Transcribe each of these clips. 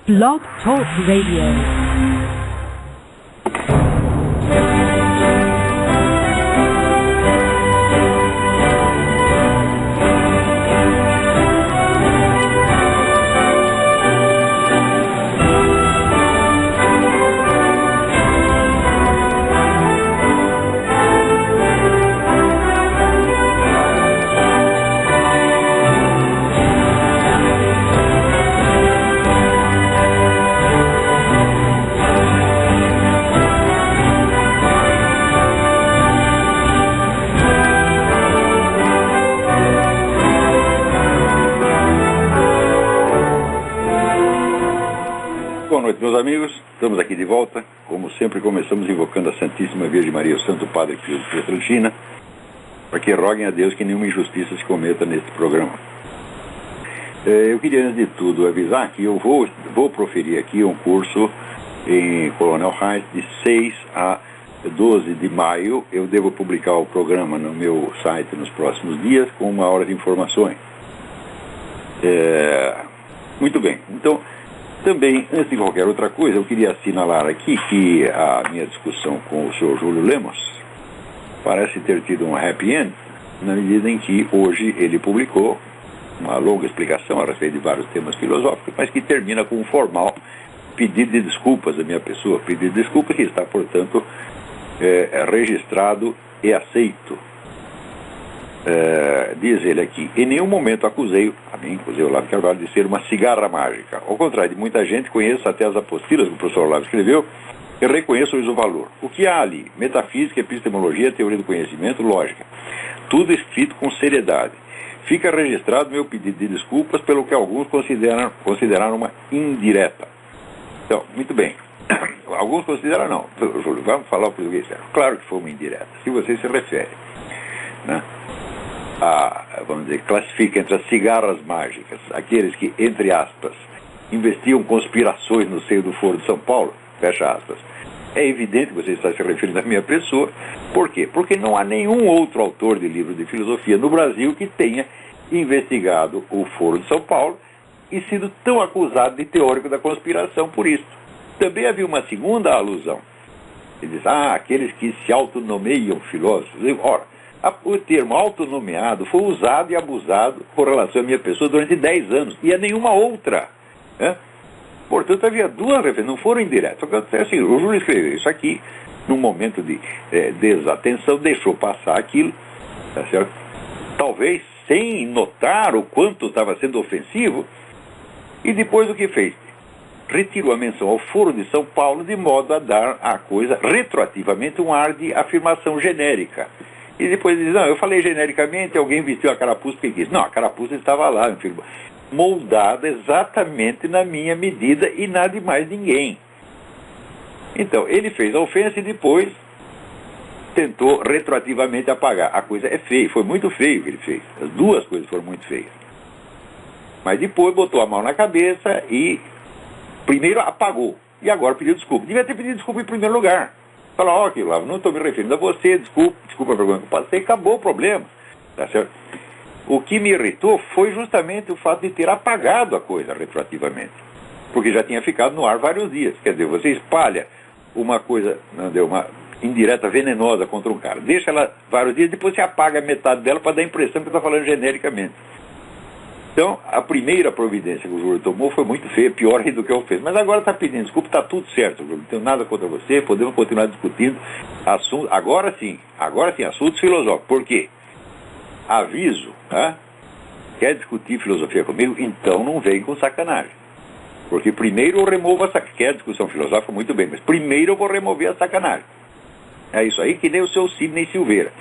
Blog Talk Radio. Boa noite, meus amigos. Estamos aqui de volta. Como sempre, começamos invocando a Santíssima Virgem Maria, o Santo Padre Pio de Pietrelcina, para que roguem a Deus que nenhuma injustiça se cometa neste programa. Eu queria, antes de tudo, avisar que eu vou proferir aqui um curso em Coronel Reis de 6 a 12 de maio. Eu devo publicar o programa no meu site nos próximos dias com 1 hora de informações. Muito bem. Então, também, antes de qualquer outra coisa, eu queria assinalar aqui que a minha discussão com o Sr. Júlio Lemos parece ter tido um happy end, na medida em que hoje ele publicou uma longa explicação a respeito de vários temas filosóficos, mas que termina com um formal pedido de desculpas da minha pessoa, pedido de desculpas que está, portanto, registrado e aceito. Diz ele aqui: em nenhum momento acusei o Olavo Carvalho de ser uma cigarra mágica. Ao contrário de muita gente, conheço até as apostilas que o professor Olavo escreveu e reconheço-lhes o valor. O que há ali? Metafísica, epistemologia, teoria do conhecimento, lógica. Tudo escrito com seriedade. Fica registrado meu pedido de desculpas pelo que alguns consideraram uma indireta. Então, muito bem. Alguns consideram não. Júlio, vamos falar o português certo. Claro que foi uma indireta, se você se refere, né? Vamos dizer, classifica entre as cigarras mágicas aqueles que, entre aspas, investiam conspirações no seio do Foro de São Paulo, fecha aspas. É evidente que você está se referindo à minha pessoa. Por quê? Porque não há nenhum outro autor de livro de filosofia no Brasil que tenha investigado o Foro de São Paulo e sido tão acusado de teórico da conspiração por isso. Também havia uma segunda alusão. Ele diz, aqueles que se autonomeiam filósofos. Ora, o termo autonomeado foi usado e abusado com relação à minha pessoa durante 10 anos, e a nenhuma outra, né? Portanto, havia duas referências, não foram indiretas. Só que assim, o Júlio escreveu isso aqui, num momento de desatenção, deixou passar aquilo, tá certo? Talvez sem notar o quanto estava sendo ofensivo, e depois o que fez? Retirou a menção ao Foro de São Paulo de modo a dar à coisa, retroativamente, um ar de afirmação genérica. E depois diz, eu falei genericamente, alguém vestiu a carapuça porque quis. Não, a carapuça estava lá, moldada exatamente na minha medida e nada de mais ninguém. Então, ele fez a ofensa e depois tentou retroativamente apagar. A coisa é feia, foi muito feio o que ele fez. As duas coisas foram muito feias. Mas depois botou a mão na cabeça e primeiro apagou. E agora pediu desculpa. Devia ter pedido desculpa em primeiro lugar. Falou, Olavo, não estou me referindo a você, desculpa a vergonha que eu passei, acabou o problema, tá certo? O que me irritou foi justamente o fato de ter apagado a coisa retroativamente, porque já tinha ficado no ar vários dias. Quer dizer, você espalha uma coisa, uma indireta venenosa contra um cara, deixa ela vários dias, depois você apaga metade dela para dar a impressão que está falando genericamente. Então, a primeira providência que o Júlio tomou foi muito feia, pior do que eu fiz. Mas agora está pedindo desculpa, está tudo certo, Júlio. Não tenho nada contra você, podemos continuar discutindo assuntos. Agora sim, assuntos filosóficos. Por quê? Aviso, tá? Quer discutir filosofia comigo? Então não vem com sacanagem. Porque primeiro eu removo a sacanagem. Quer discussão filosófica? Muito bem, mas primeiro eu vou remover a sacanagem. É isso aí, que nem o seu Sidney Silveira.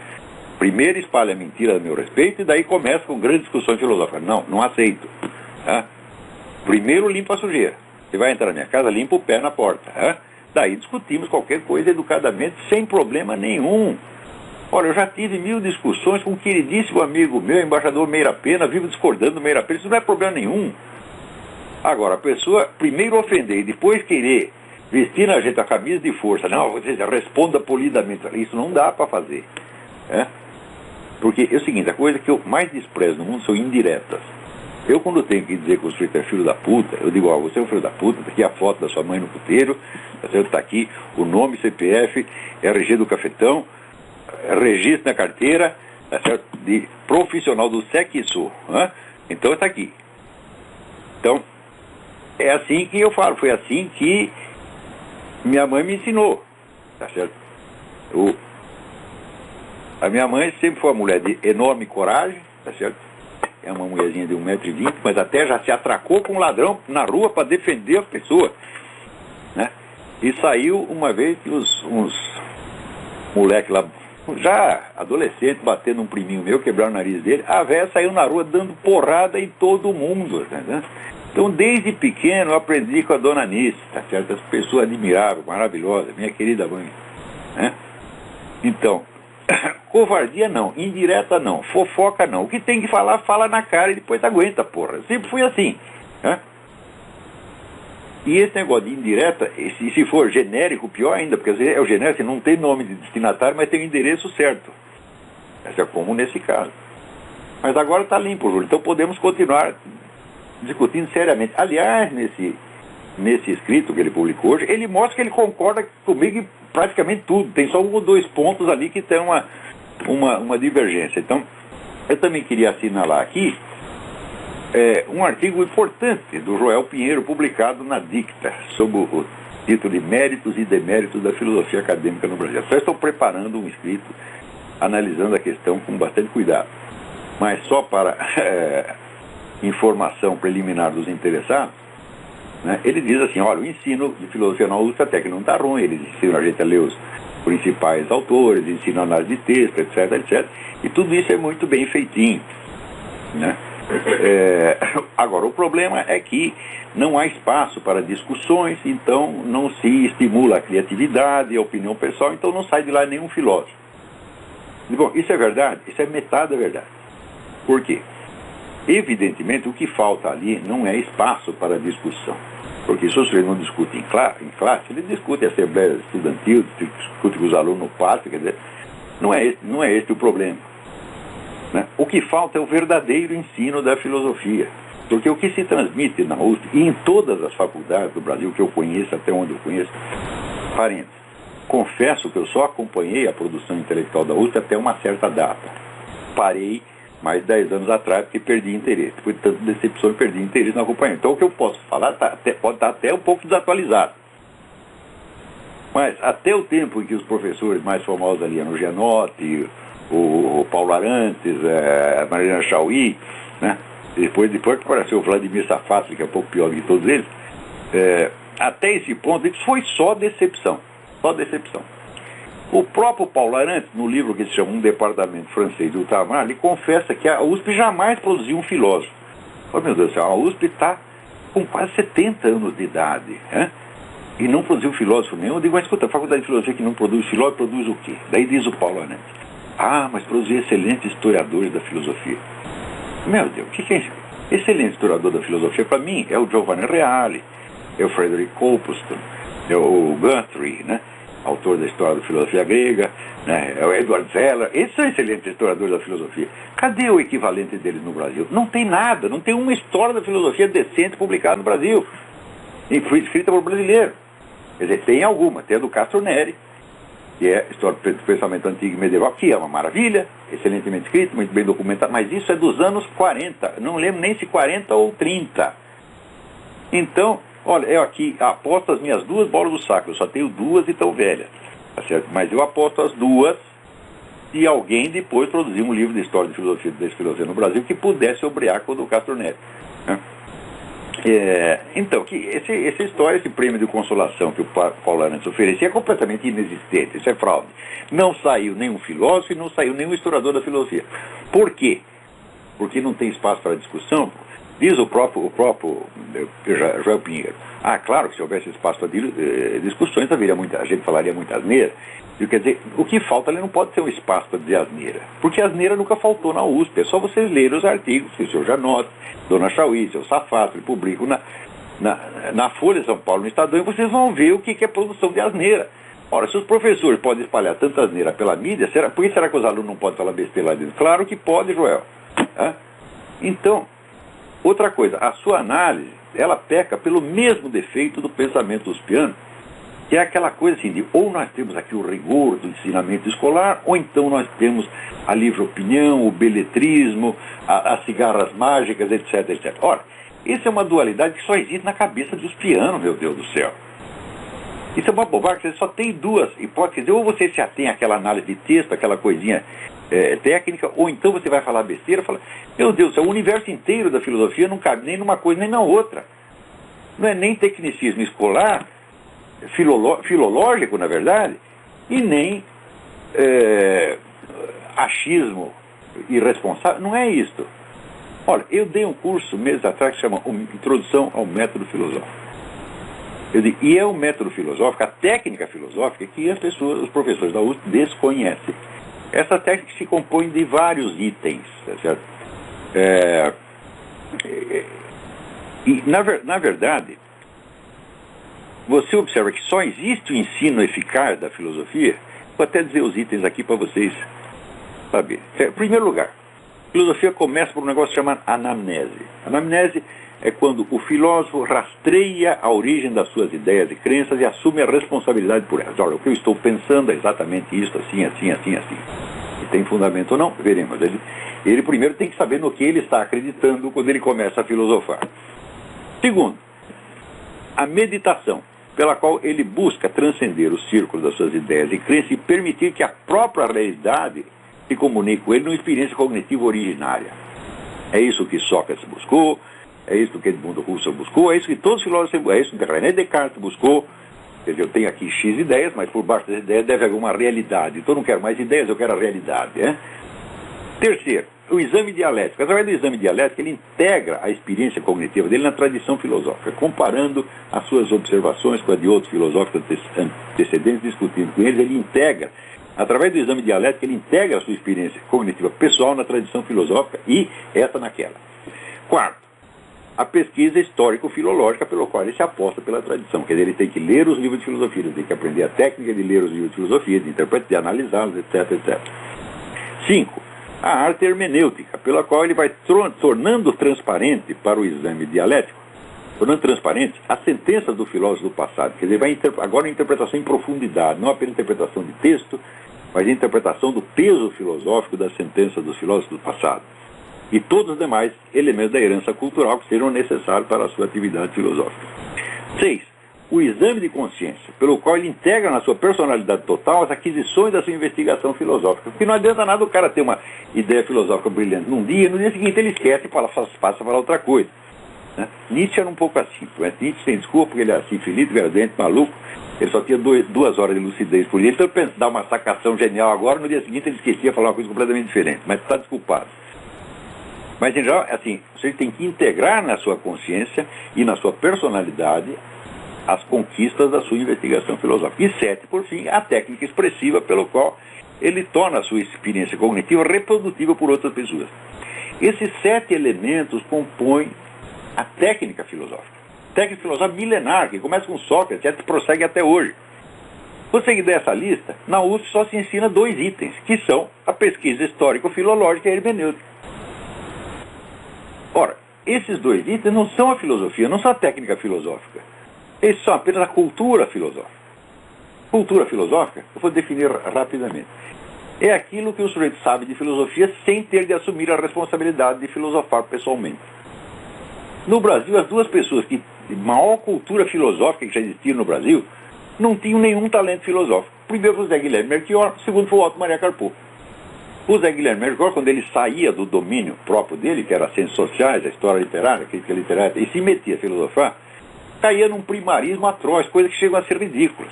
Primeiro espalha a mentira a meu respeito e daí começa com grande discussão filosófica. Não aceito. Tá? Primeiro limpa a sujeira. Você vai entrar na minha casa, limpa o pé na porta. Tá? Daí discutimos qualquer coisa educadamente, sem problema nenhum. Olha, eu já tive 1000 discussões com um queridíssimo amigo meu, embaixador Meira Pena, vivo discordando do Meira Pena. Isso não é problema nenhum. Agora, a pessoa primeiro ofender e depois querer vestir na gente a camisa de força. Não, você responda polidamente. Isso não dá para fazer. Porque é o seguinte, a coisa que eu mais desprezo no mundo são indiretas. Eu, quando tenho que dizer que o sujeito é filho da puta, eu digo, ó, você é um filho da puta, tá aqui a foto da sua mãe no puteiro, tá certo? Tá aqui o nome, CPF, RG do cafetão, registro na carteira, tá certo? De profissional do Sexo, né? Então está aqui. Então, é assim que eu falo, foi assim que minha mãe me ensinou, tá certo? A minha mãe sempre foi uma mulher de enorme coragem, tá certo? É uma mulherzinha de 1,20 m, mas até já se atracou com um ladrão na rua para defender a pessoa, né? E saiu uma vez que uns moleques lá, já adolescente, batendo um priminho meu, quebraram o nariz dele, a véia saiu na rua dando porrada em todo mundo, né? Então, desde pequeno, eu aprendi com a dona Anice, tá certo? As pessoas admiráveis, maravilhosas, minha querida mãe, né? Então, covardia não, indireta não, fofoca não. O que tem que falar, fala na cara e depois aguenta, porra. Sempre fui assim, né? E esse negócio de indireta, se for genérico, pior ainda, porque às vezes é o genérico, não tem nome de destinatário, mas tem o endereço certo. Essa é como nesse caso. Mas agora está limpo, Júlio, então podemos continuar discutindo seriamente. Aliás, nesse escrito que ele publicou hoje, ele mostra que ele concorda comigo em praticamente tudo. Tem só um ou dois pontos ali que tem uma divergência. Então, eu também queria assinalar aqui um artigo importante do Joel Pinheiro, publicado na Dicta, sob o título de Méritos e Deméritos da Filosofia Acadêmica no Brasil. Só estou preparando um escrito, analisando a questão com bastante cuidado. Mas só para informação preliminar dos interessados, né, ele diz assim, olha, o ensino de filosofia na USP até que não está ruim, eles ensinam a gente a ler os principais autores, ensinam análise de texto, etc, etc, e tudo isso é muito bem feitinho, né? Agora, o problema é que não há espaço para discussões, então não se estimula a criatividade e a opinião pessoal, então não sai de lá nenhum filósofo. E, bom, isso é verdade? Isso é metade da verdade. Por quê? Evidentemente, o que falta ali não é espaço para discussão. Porque se o sujeito não discute em classe, ele discute em assembleia estudantil, discute com os alunos no pátio, quer dizer, não é esse o problema, né? O que falta é o verdadeiro ensino da filosofia. Porque o que se transmite na USP e em todas as faculdades do Brasil que eu conheço, até onde eu conheço, parênteses, confesso que eu só acompanhei a produção intelectual da USP até uma certa data. Parei mais de 10 anos atrás, porque perdi interesse. Foi tanta decepção que perdi interesse no acompanhamento. Então, o que eu posso falar pode estar até um pouco desatualizado. Mas, até o tempo em que os professores mais famosos ali eram o Gianotti, o Paulo Arantes, a Marina Chauí, né? Depois que apareceu o Vladimir Safatli, que é um pouco pior do que todos eles, até esse ponto, isso foi só decepção. Só decepção. O próprio Paulo Arantes, no livro que se chama Um Departamento Francês do Ultramar, ele confessa que a USP jamais produziu um filósofo. Oh, meu Deus do céu, a USP está com quase 70 anos de idade, né? E não produziu filósofo nenhum. Eu digo, mas escuta, a faculdade de filosofia que não produz filósofo, produz o quê? Daí diz o Paulo Arantes, mas produziu excelentes historiadores da filosofia. Meu Deus, o que é isso? Excelente historiador da filosofia, para mim, é o Giovanni Reale, é o Frederick Copleston, é o Guthrie, né? Autor da história da filosofia grega, né? É o Edward Zeller. Esses são excelentes historiadores da filosofia. Cadê o equivalente deles no Brasil? Não tem nada, não tem uma história da filosofia decente publicada no Brasil, escrita por brasileiro. Quer dizer, tem alguma, tem a do Castro Neri, que é História do Pensamento Antigo e Medieval, que é uma maravilha, excelentemente escrito, muito bem documentado, mas isso é dos anos 40, não lembro nem se 40 ou 30. Então, olha, eu aqui aposto as minhas 2 bolas do saco, eu só tenho 2 e tão velhas, tá certo? Mas eu aposto as 2 se alguém depois produzir um livro de história de filosofia no Brasil que pudesse obrear com o do Castro Neri, né? Então, essa história, esse prêmio de consolação que o Paulo Arantes oferecia é completamente inexistente, isso é fraude. Não saiu nenhum filósofo e não saiu nenhum historiador da filosofia. Por quê? Porque não tem espaço para discussão. Diz o próprio Joel Pinheiro. Claro que se houvesse espaço para discussões, a gente falaria muita asneira. Quer dizer, o que falta ali não pode ter um espaço para dizer asneira. Porque asneira nunca faltou na USP. É só vocês lerem os artigos que o senhor Janotti, Dona Chauí, seu Safatli, publicam na Folha de São Paulo, no Estadão, e vocês vão ver o que é produção de asneira. Ora, se os professores podem espalhar tanta asneira pela mídia, por que será que os alunos não podem falar besteira lá dentro? Claro que pode, Joel. Então, Outra coisa, a sua análise, ela peca pelo mesmo defeito do pensamento uspiano, que é aquela coisa assim de, ou nós temos aqui o rigor do ensinamento escolar, ou então nós temos a livre opinião, o beletrismo, as cigarras mágicas, etc, etc. Ora, isso é uma dualidade que só existe na cabeça dos uspianos, meu Deus do céu. Isso é uma bobagem, você só tem duas hipóteses, ou você se atém àquela análise de texto, aquela coisinha técnica, ou então você vai falar besteira, fala, meu Deus, o universo inteiro da filosofia não cabe nem numa coisa nem na outra. Não é nem tecnicismo escolar, filológico, na verdade, e nem achismo irresponsável, não é isto. Olha, eu dei um curso meses atrás que se chama Introdução ao Método Filosófico. E é um método filosófico, a técnica filosófica que os professores da USP desconhecem. Essa técnica se compõe de vários itens, tá certo? E, na verdade, você observa que só existe o ensino eficaz da filosofia. Vou até dizer os itens aqui para vocês saberem. Em primeiro lugar, a filosofia começa por um negócio chamado anamnese. Anamnese é quando o filósofo rastreia a origem das suas ideias e crenças e assume a responsabilidade por elas. Olha, o que eu estou pensando é exatamente isso, assim, assim, assim, assim. E tem fundamento ou não, veremos. Ele primeiro tem que saber no que ele está acreditando quando ele começa a filosofar. Segundo, a meditação, pela qual ele busca transcender o círculo das suas ideias e crenças e permitir que a própria realidade se comunique com ele numa experiência cognitiva originária. É isso que Sócrates buscou, é isso que Edmundo Husserl buscou, é isso que todos os filósofos, é isso que René Descartes buscou. Quer dizer, eu tenho aqui X ideias, mas por baixo das ideias deve haver uma realidade. Então eu não quero mais ideias, eu quero a realidade. Terceiro, o exame dialético. Através do exame dialético, ele integra a experiência cognitiva dele na tradição filosófica, comparando as suas observações com a de outros filósofos antecedentes, discutindo com eles, ele integra. Através do exame dialético, ele integra a sua experiência cognitiva pessoal na tradição filosófica e essa naquela. Quarto, a pesquisa histórico-filológica pelo qual ele se aposta pela tradição. Quer dizer, ele tem que ler os livros de filosofia, ele tem que aprender a técnica de ler os livros de filosofia, de interpretar, de analisá-los, etc, etc. 5. A arte hermenêutica, pela qual ele vai tornando transparente para o exame dialético, tornando transparente a sentença do filósofo do passado. Quer dizer, vai agora a interpretação em profundidade, não apenas interpretação de texto, mas a interpretação do peso filosófico das sentenças dos filósofos do passado. E todos os demais elementos da herança cultural que serão necessários para a sua atividade filosófica. 6. O exame de consciência, pelo qual ele integra na sua personalidade total as aquisições da sua investigação filosófica. Porque não adianta nada o cara ter uma ideia filosófica brilhante num dia, e no dia seguinte ele esquece e passa a falar outra coisa. Né? Nietzsche era um pouco assim. Nietzsche tem desculpa porque ele era assim, Felipe, verdente, maluco. Ele só tinha 2 horas de lucidez por dia. Então ele pensa dar uma sacação genial agora, no dia seguinte ele esquecia de falar uma coisa completamente diferente. Mas está desculpado. Mas, em geral, assim, você tem que integrar na sua consciência e na sua personalidade as conquistas da sua investigação filosófica. E 7, por fim, a técnica expressiva pelo qual ele torna a sua experiência cognitiva reprodutível por outras pessoas. Esses 7 elementos compõem a técnica filosófica. Técnica filosófica milenar, que começa com Sócrates e prossegue até hoje. Você que der essa lista, na USP só se ensina 2 itens, que são a pesquisa histórico-filológica e a hermenêutica. Ora, esses 2 itens não são a filosofia, não são a técnica filosófica. Eles são apenas a cultura filosófica. Cultura filosófica, eu vou definir rapidamente. É aquilo que o sujeito sabe de filosofia sem ter de assumir a responsabilidade de filosofar pessoalmente. No Brasil, as 2 pessoas que de maior cultura filosófica que já existiram no Brasil não tinham nenhum talento filosófico. Primeiro foi o Zé Guilherme Melchior, segundo foi o Otto Maria Carpo. O Zé Guilherme Melchior, quando ele saía do domínio próprio dele, que era as ciências sociais, a história literária, a crítica literária, e se metia a filosofar, caía num primarismo atroz, coisa que chegou a ser ridícula.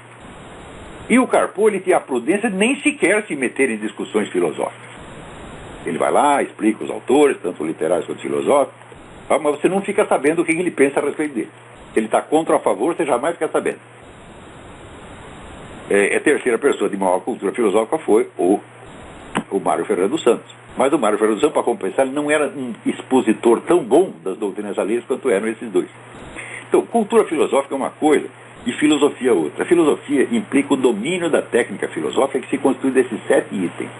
E o Carpo, ele tinha a prudência de nem sequer se meter em discussões filosóficas. Ele vai lá, explica os autores, tanto literários quanto filosóficos, mas você não fica sabendo o que ele pensa a respeito dele. Se ele está contra ou a favor, você jamais fica sabendo. A terceira pessoa de maior cultura filosófica foi o Mário Ferreira dos Santos. Mas o Mário Ferreira dos Santos, para compensar, ele não era um expositor tão bom das doutrinas alheias quanto eram esses 2. Então, cultura filosófica é uma coisa e filosofia é outra. A filosofia implica o domínio da técnica filosófica que se constitui desses 7 itens.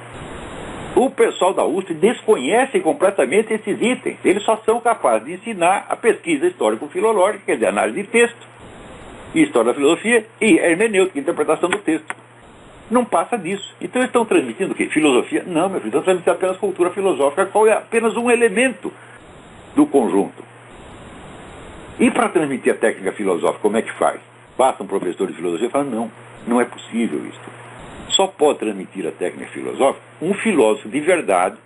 O pessoal da USP desconhece completamente esses itens. Eles só são capazes de ensinar a pesquisa histórico-filológica, quer dizer, análise de texto, e história da filosofia, e hermenêutica, interpretação do texto. Não passa disso. Então eles estão transmitindo o quê? Filosofia? Não, meu filho, estão transmitindo apenas cultura filosófica, qual é apenas um elemento do conjunto. E para transmitir a técnica filosófica, como é que faz? Basta um professor de filosofia e fala, não, não é possível isso. Só pode transmitir a técnica filosófica um filósofo de verdade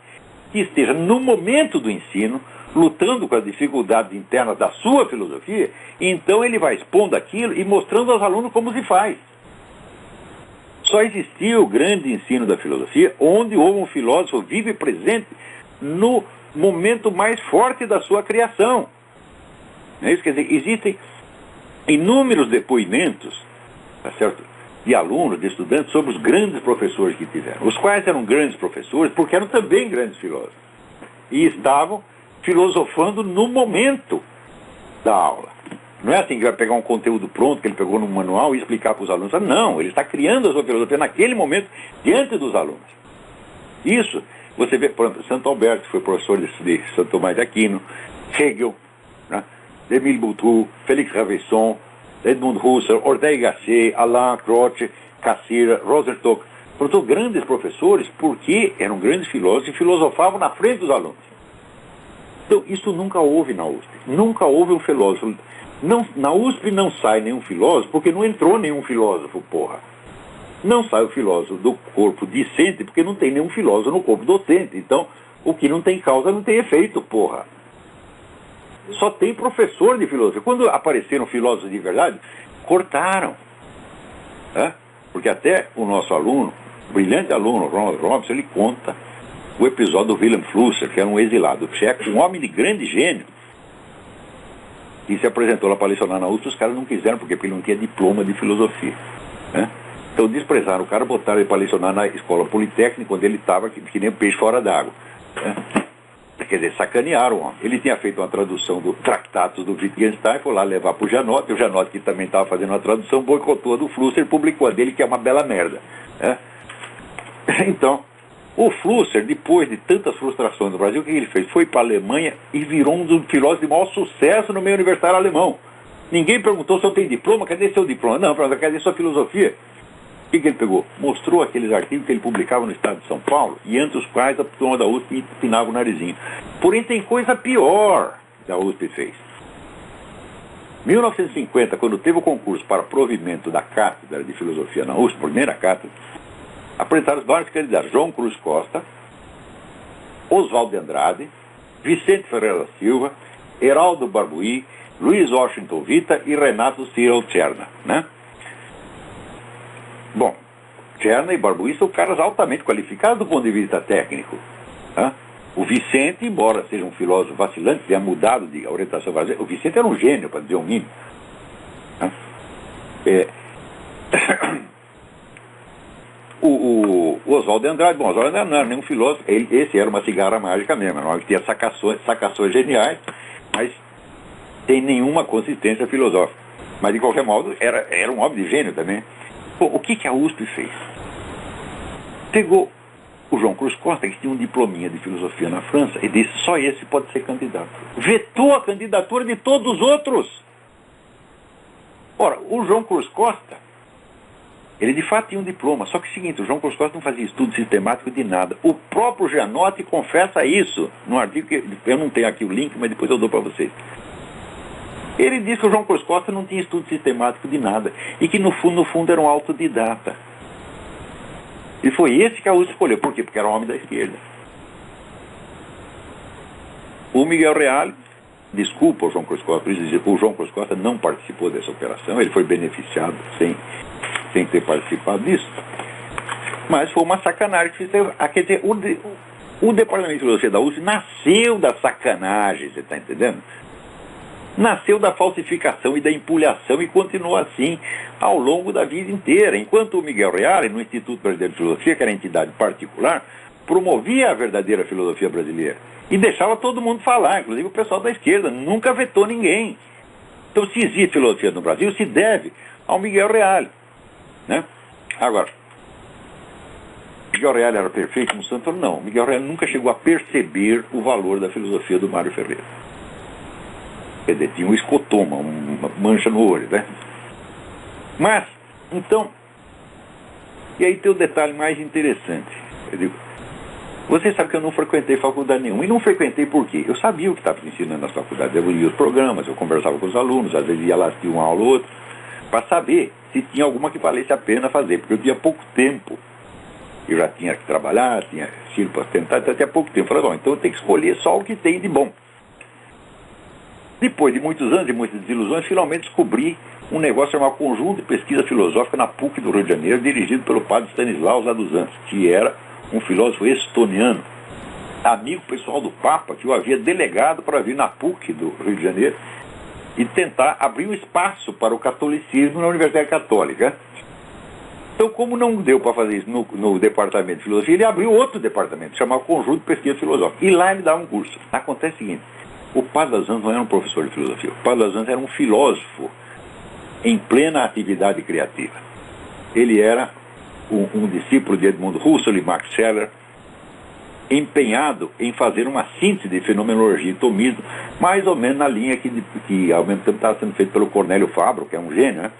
que esteja no momento do ensino, lutando com as dificuldades internas da sua filosofia, e então ele vai expondo aquilo e mostrando aos alunos como se faz. Só existiu o grande ensino da filosofia onde houve um filósofo vivo e presente no momento mais forte da sua criação. Não é isso? Quer dizer, existem inúmeros depoimentos, tá certo, de alunos, de estudantes, sobre os grandes professores que tiveram, os quais eram grandes professores porque eram também grandes filósofos. E estavam filosofando no momento da aula. Não é assim que vai pegar um conteúdo pronto que ele pegou no manual e explicar para os alunos. Não, ele está criando a sua filosofia naquele momento, diante dos alunos. Isso, você vê, por exemplo, Santo Alberto, que foi professor de Santo Tomás de Aquino, Hegel, né? Émile Boutroux, Félix Ravesson, Edmund Husserl, Ortega y Gasset, Alain Croce, Cassira, Rosenstock. Foram grandes professores porque eram grandes filósofos e filosofavam na frente dos alunos. Então, isso nunca houve na USP. Nunca houve um filósofo. Não, na USP não sai nenhum filósofo porque não entrou nenhum filósofo, porra. Não sai o filósofo do corpo discente porque não tem nenhum filósofo no corpo docente. Então, o que não tem causa não tem efeito, porra. Só tem professor de filosofia. Quando apareceram filósofos de verdade, cortaram. Né? Porque até o nosso aluno, o brilhante aluno, Ronald Robson, ele conta o episódio do Wilhelm Flusser, que era um exilado tcheco, um homem de grande gênio, e se apresentou lá para lecionar na USP. Os caras não quiseram, porque ele não tinha diploma de filosofia. Né? Então desprezaram o cara, botaram ele para lecionar na escola politécnica, onde ele estava que nem peixe fora d'água. Né? Quer dizer, sacanearam. Ó. Ele tinha feito uma tradução do Tractatus do Wittgenstein, foi lá levar para o Janotti. O Janotti, que também estava fazendo uma tradução, boicotou a do Flusser, publicou a dele, que é uma bela merda. Né? Então, o Flusser, depois de tantas frustrações no Brasil, o que ele fez? Foi para a Alemanha e virou um dos filósofos de maior sucesso no meio universitário alemão. Ninguém perguntou se eu tenho diploma, cadê seu diploma? Não, cadê sua filosofia? O que ele pegou? Mostrou aqueles artigos que ele publicava no estado de São Paulo, e entre os quais a turma da USP empinava o narizinho. Porém, tem coisa pior que a USP fez. Em 1950, quando teve o concurso para provimento da cátedra de filosofia na USP, primeira cátedra, apresentaram vários candidatos: João Cruz Costa, Oswaldo de Andrade, Vicente Ferreira da Silva, Heraldo Barbuí, Luiz Washington Vita e Renato Cyril Tcherna, né? Bom, Tcherna e Barbuí são caras altamente qualificados do ponto de vista técnico. Né? O Vicente, embora seja um filósofo vacilante, tenha mudado de orientação vazia, o Vicente era um gênio, para dizer o mínimo. Né? O Oswaldo de Andrade, bom, o Oswaldo de Andrade não era nenhum filósofo, esse era uma cigarra mágica mesmo, não tinha sacações geniais, mas sem nenhuma consistência filosófica. Mas, de qualquer modo, era um homem de gênio também. Bom, o que a USP fez? Pegou o João Cruz Costa, que tinha um diplominha de filosofia na França, e disse: só esse pode ser candidato. Vetou a candidatura de todos os outros. Ora, o João Cruz Costa, ele de fato tinha um diploma, só que é o seguinte, o João Cruz Costa não fazia estudo sistemático de nada. O próprio Janotti confessa isso, num artigo que eu não tenho aqui o link, mas depois eu dou para vocês. Ele disse que o João Cruz Costa não tinha estudo sistemático de nada, e que no fundo era um autodidata. E foi esse que a USP escolheu. Por quê? Porque era um homem da esquerda. O Miguel Reale, desculpa o João Cruz Costa, o João Cruz Costa não participou dessa operação, ele foi beneficiado sem ter participado disso. Mas foi uma sacanagem que fizeram. Quer dizer, o Departamento de Filosofia da USP nasceu da sacanagem, você está entendendo? Nasceu da falsificação e da empulhação e continuou assim ao longo da vida inteira. Enquanto o Miguel Reale, no Instituto Brasileiro de Filosofia, que era entidade particular, promovia a verdadeira filosofia brasileira e deixava todo mundo falar, inclusive o pessoal da esquerda, nunca vetou ninguém. Então, se existe filosofia no Brasil, se deve ao Miguel Reale. Né? Agora, Miguel Reale era perfeito no santo? Não, Miguel Reale nunca chegou a perceber o valor da filosofia do Mário Ferreira. Quer dizer, tinha um escotoma, uma mancha no olho, né? Mas, então, e aí tem o detalhe mais interessante. Eu digo, você sabe que eu não frequentei faculdade nenhuma. E não frequentei por quê? Eu sabia o que estava ensinando nas faculdades. Eu lia os programas, eu conversava com os alunos, às vezes ia lá assistir uma aula ou outra, para saber se tinha alguma que valesse a pena fazer, porque eu tinha pouco tempo. Eu já tinha que trabalhar, tinha filho para tentar, então eu tinha pouco tempo. Eu falei, bom, então eu tenho que escolher só o que tem de bom. Depois de muitos anos e muitas desilusões, finalmente descobri um negócio chamado Conjunto de Pesquisa Filosófica na PUC do Rio de Janeiro, dirigido pelo padre Stanislaus Laduzans, que era um filósofo estoniano, amigo pessoal do Papa, que o havia delegado para vir na PUC do Rio de Janeiro e tentar abrir um espaço para o catolicismo na Universidade Católica. Então, como não deu para fazer isso no departamento de filosofia, ele abriu outro departamento, chamado Conjunto de Pesquisa Filosófica. E lá ele dava um curso. Acontece o seguinte, o padre Laduzans não era um professor de filosofia, o padre Laduzans era um filósofo em plena atividade criativa. Ele era um discípulo de Edmundo Husserl e Max Scheler, empenhado em fazer uma síntese de fenomenologia e tomismo, mais ou menos na linha que ao mesmo tempo estava sendo feito pelo Cornélio Fabro, que é um gênio, né?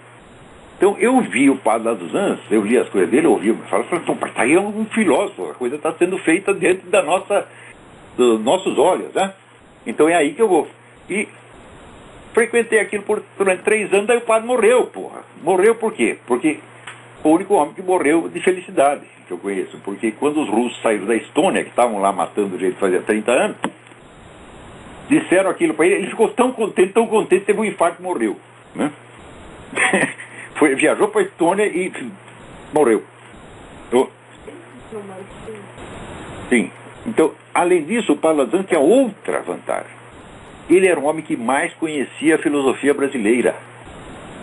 Então eu vi o padre Laduzans, eu li as coisas dele, eu ouvi, eu falava, tá aí um filósofo, a coisa está sendo feita dentro dos nossos olhos, né? Então é aí que eu vou. E frequentei aquilo durante 3 anos, daí o padre morreu, porra. Morreu por quê? Porque foi o único homem que morreu de felicidade, que eu conheço. Porque quando os russos saíram da Estônia, que estavam lá matando do jeito que fazia 30 anos, disseram aquilo para ele ficou tão contente, teve um infarto e morreu, né? Viajou para a Estônia e morreu. Sim. Então, além disso, o padre Laduzans tinha outra vantagem. Ele era um homem que mais conhecia a filosofia brasileira.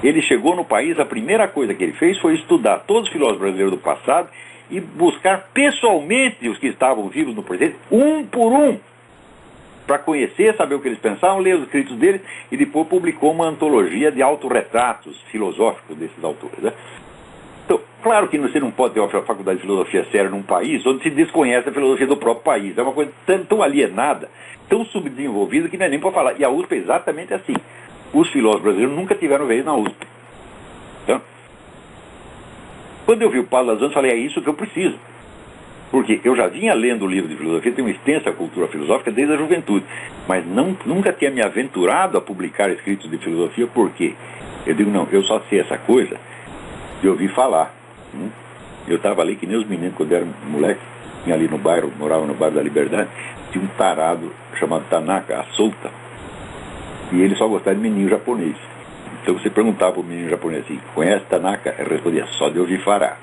Ele chegou no país, a primeira coisa que ele fez foi estudar todos os filósofos brasileiros do passado e buscar pessoalmente os que estavam vivos no presente, um por um, para conhecer, saber o que eles pensavam, ler os escritos deles, e depois publicou uma antologia de autorretratos filosóficos desses autores, né? Então, claro que você não pode ter uma faculdade de filosofia séria num país onde se desconhece a filosofia do próprio país. É uma coisa tão alienada, tão subdesenvolvida, que não é nem para falar. E a USP é exatamente assim. Os filósofos brasileiros nunca tiveram vez na USP. Então, quando eu vi o padre Laduzans, eu falei, é isso que eu preciso. Porque eu já vinha lendo o livro de filosofia, tenho uma extensa cultura filosófica desde a juventude, mas nunca tinha me aventurado a publicar escritos de filosofia. Por quê? Eu digo, não, eu só sei essa coisa de ouvir falar. Eu estava ali que nem os meninos, quando eu era moleque, tinha ali no bairro, morava no bairro da Liberdade, tinha um tarado chamado Tanaka, a Souta, e ele só gostava de menino japonês. Então você perguntava para o menino japonês assim, conhece Tanaka? Ele respondia, só de ouvir falar.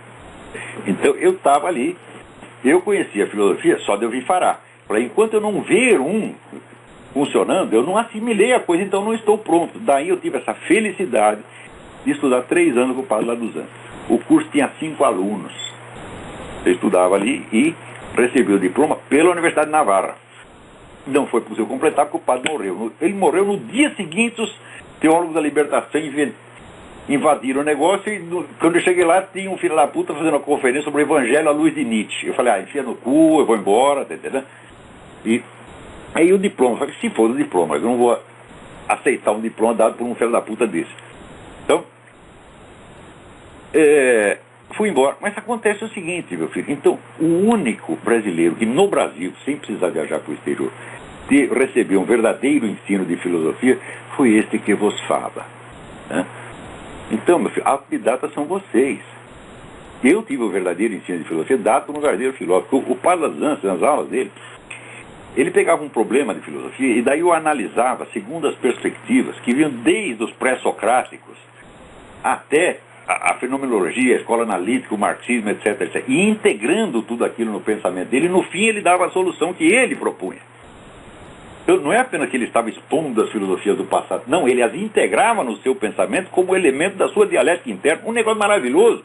Então eu estava ali, eu conhecia a filosofia só de ouvir falar. Falei, enquanto eu não ver um funcionando, eu não assimilei a coisa, então não estou pronto. Daí eu tive essa felicidade de estudar 3 anos com o padre Laduzans. O curso tinha 5 alunos. Eu estudava ali e recebi o diploma pela Universidade de Navarra. Não foi possível completar porque o padre morreu. Ele morreu no dia seguinte, os teólogos da libertação invadiram o negócio e quando eu cheguei lá tinha um filho da puta fazendo uma conferência sobre o Evangelho à luz de Nietzsche. Eu falei, enfia no cu, eu vou embora, tá entendendo? E aí o diploma, eu falei, se for o diploma, eu não vou aceitar um diploma dado por um filho da puta desse. Então, fui embora. Mas acontece o seguinte, meu filho. Então, o único brasileiro que no Brasil, sem precisar viajar para o exterior, recebeu um verdadeiro ensino de filosofia, foi este que vos fala, né? Então, meu filho, autodidatas são vocês. Eu tive o verdadeiro ensino de filosofia dado por um verdadeiro filósofo. O padre Laduzans, nas aulas dele, ele pegava um problema de filosofia e daí o analisava segundo as perspectivas que vinham desde os pré-socráticos até a fenomenologia, a escola analítica, o marxismo, etc, etc. E integrando tudo aquilo no pensamento dele, no fim ele dava a solução que ele propunha. Então não é apenas que ele estava expondo as filosofias do passado, não, ele as integrava no seu pensamento como elemento da sua dialética interna, um negócio maravilhoso.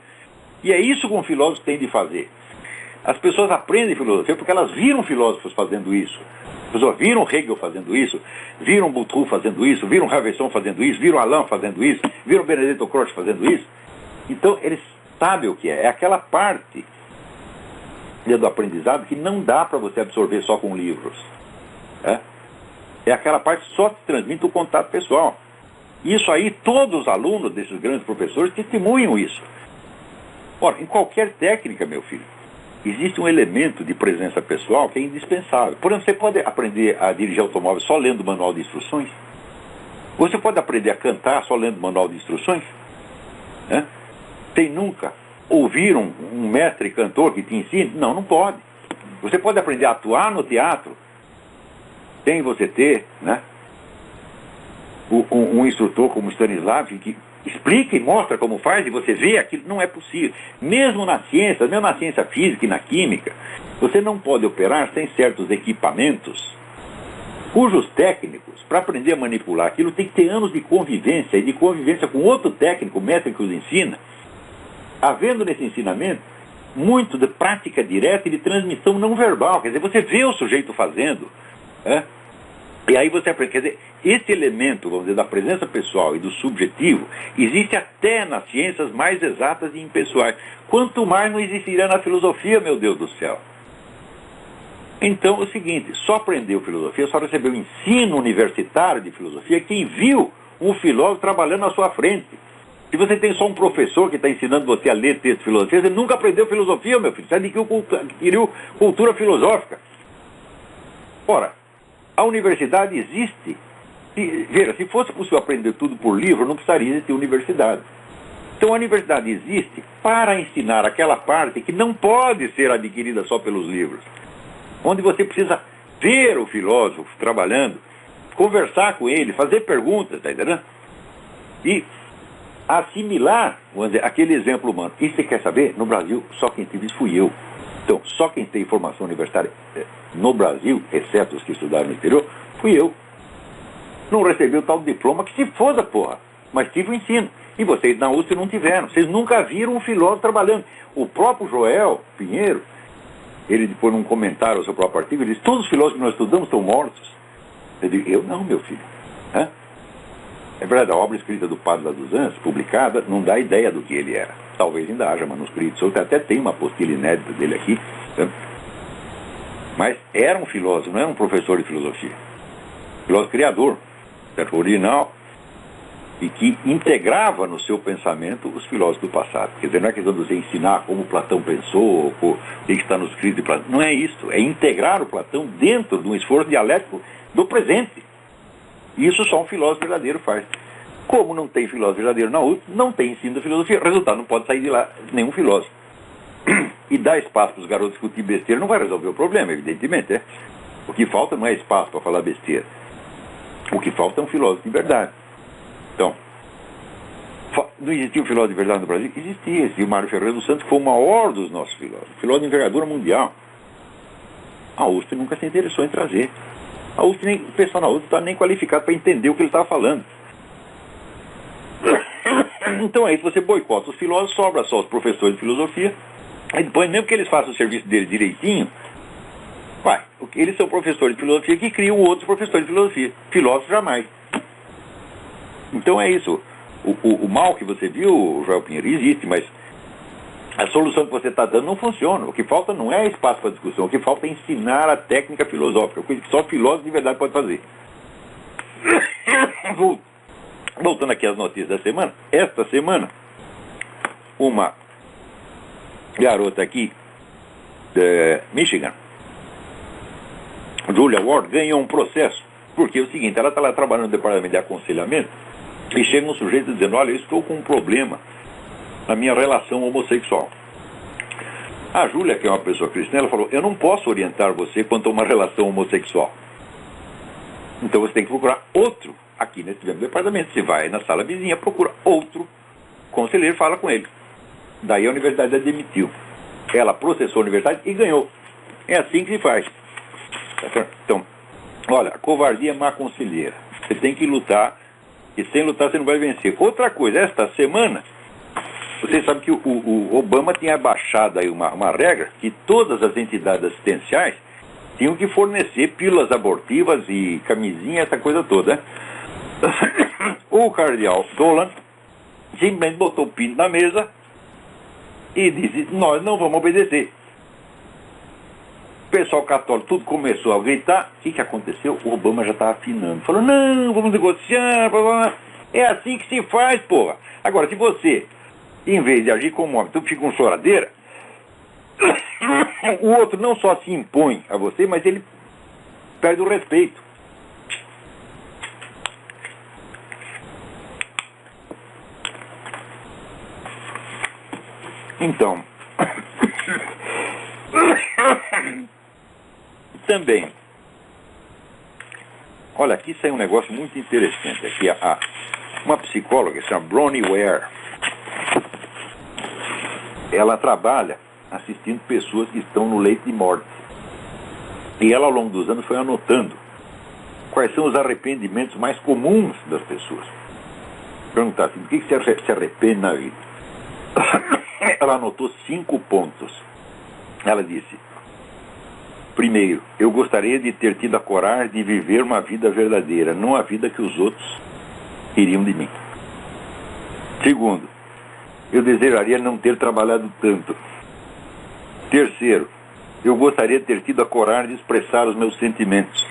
E é isso que um filósofo tem de fazer. As pessoas aprendem filosofia porque elas viram filósofos fazendo isso. As pessoas viram Hegel fazendo isso, viram Boutroux fazendo isso, viram Raveisson fazendo isso, viram Alain fazendo isso, viram Benedetto Croce fazendo isso. Então eles sabem o que é aquela parte do aprendizado que não dá para você absorver só com livros. É aquela parte que só te transmite o contato pessoal. Isso aí, todos os alunos desses grandes professores testemunham isso. Ora, em qualquer técnica, meu filho, existe um elemento de presença pessoal que é indispensável. Por exemplo, você pode aprender a dirigir automóvel só lendo o manual de instruções? Você pode aprender a cantar só lendo o manual de instruções? Sem nunca ouvir um mestre cantor que te ensine? Não, não pode. Você pode aprender a atuar no teatro sem você ter, um instrutor como Stanislavski que explica e mostra como faz e você vê aquilo. Não é possível. Mesmo na ciência física e na química, você não pode operar sem certos equipamentos cujos técnicos, para aprender a manipular aquilo, tem que ter anos de convivência, e de convivência com outro técnico, mestre que os ensina, havendo nesse ensinamento muito de prática direta e de transmissão não verbal. Quer dizer, você vê o sujeito fazendo, e aí você aprende. Quer dizer, esse elemento, vamos dizer, da presença pessoal e do subjetivo, existe até nas ciências mais exatas e impessoais. Quanto mais não existirá na filosofia, meu Deus do céu. Então, é o seguinte, só aprendeu filosofia, só recebeu ensino universitário de filosofia quem viu um filósofo trabalhando à sua frente. Se você tem só um professor que está ensinando você a ler texto de filosofia, você nunca aprendeu filosofia, meu filho. Você adquiriu cultura filosófica. Ora, a universidade existe. Veja, se fosse possível aprender tudo por livro, não precisaria existir universidade. Então a universidade existe para ensinar aquela parte que não pode ser adquirida só pelos livros. Onde você precisa ver o filósofo trabalhando, conversar com ele, fazer perguntas, tá entendendo? E assimilar, vamos dizer, aquele exemplo humano. E você quer saber? No Brasil, só quem teve isso fui eu. Então, só quem tem formação universitária no Brasil, exceto os que estudaram no exterior, fui eu. Não recebi o tal diploma que se foda, porra. Mas tive o ensino. E vocês na USP não tiveram. Vocês nunca viram um filósofo trabalhando. O próprio Joel Pinheiro, ele depois num comentário ao seu próprio artigo, ele disse: todos os filósofos que nós estudamos estão mortos. Eu digo: eu não, meu filho. É verdade, a obra escrita do Padre lá dos Anjos, publicada, não dá ideia do que ele era. Talvez ainda haja manuscritos, ou até tem uma apostila inédita dele aqui. Mas era um filósofo, não era um professor de filosofia. Filósofo criador, certo? Original, e que integrava no seu pensamento os filósofos do passado. Quer dizer, não é questão de você ensinar como Platão pensou, o que está no escrito de Platão. Não é isso. É integrar o Platão dentro de um esforço dialético do presente. Isso só um filósofo verdadeiro faz. Como não tem filósofo verdadeiro na USP, não tem ensino da filosofia. Resultado, não pode sair de lá nenhum filósofo. E dar espaço para os garotos discutir besteira não vai resolver o problema, evidentemente. O que falta não é espaço para falar besteira. O que falta é um filósofo de verdade. Então, não existia um filósofo de verdade no Brasil? Existia. O Mário Ferreira dos Santos foi o maior dos nossos filósofos. Filósofo de envergadura mundial. A USP nunca se interessou em trazer. A USP o pessoal na USP está nem qualificado para entender o que ele estava falando. Então aí, se você boicota os filósofos, sobra só os professores de filosofia, e depois, mesmo que eles façam o serviço deles direitinho, eles são professores de filosofia que criam outros professores de filosofia. Filósofos jamais. Então é isso. O mal que você viu, Joel Pinheiro, existe, mas a solução que você está dando não funciona. O que falta não é espaço para discussão, o que falta é ensinar a técnica filosófica, coisa que só filósofo de verdade pode fazer. Voltando aqui às notícias da semana, esta semana, uma garota aqui de Michigan, Julia Ward, ganhou um processo, porque é o seguinte, ela está lá trabalhando no departamento de aconselhamento, e chega um sujeito dizendo: olha, eu estou com um problema na minha relação homossexual. A Júlia, que é uma pessoa cristã, ela falou: eu não posso orientar você quanto a uma relação homossexual. Então você tem que procurar outro aqui nesse mesmo departamento. Você vai na sala vizinha, procura outro conselheiro, fala com ele. Daí a universidade admitiu. Ela processou a universidade e ganhou. É assim que se faz. Então, olha, a covardia é má conselheira. Você tem que lutar, e sem lutar você não vai vencer. Outra coisa, esta semana, você sabe que o Obama tinha baixado aí uma regra que todas as entidades assistenciais tinham que fornecer pílulas abortivas e camisinha, essa coisa toda, né? O cardeal Dolan simplesmente botou o pinto na mesa e disse: nós não vamos obedecer. o pessoal católico tudo começou a gritar. O que aconteceu? O Obama já estava afinando. Falou, não, vamos negociar, blá, blá, blá. É assim que se faz, porra. Agora, se você, em vez de agir como homem, tu fica com choradeira, o outro não só se impõe a você, mas ele perde o respeito. Então, também, olha, aqui sai um negócio muito interessante. Aqui uma psicóloga, se chama Bronnie Ware, ela trabalha assistindo pessoas que estão no leito de morte. E ela, ao longo dos anos, foi anotando quais são os arrependimentos mais comuns das pessoas. Perguntar assim, do que você se arrepende na vida? Ela anotou 5 pontos. Ela disse: primeiro, eu gostaria de ter tido a coragem de viver uma vida verdadeira, não a vida que os outros queriam de mim. Segundo, eu desejaria não ter trabalhado tanto. Terceiro, eu gostaria de ter tido a coragem de expressar os meus sentimentos.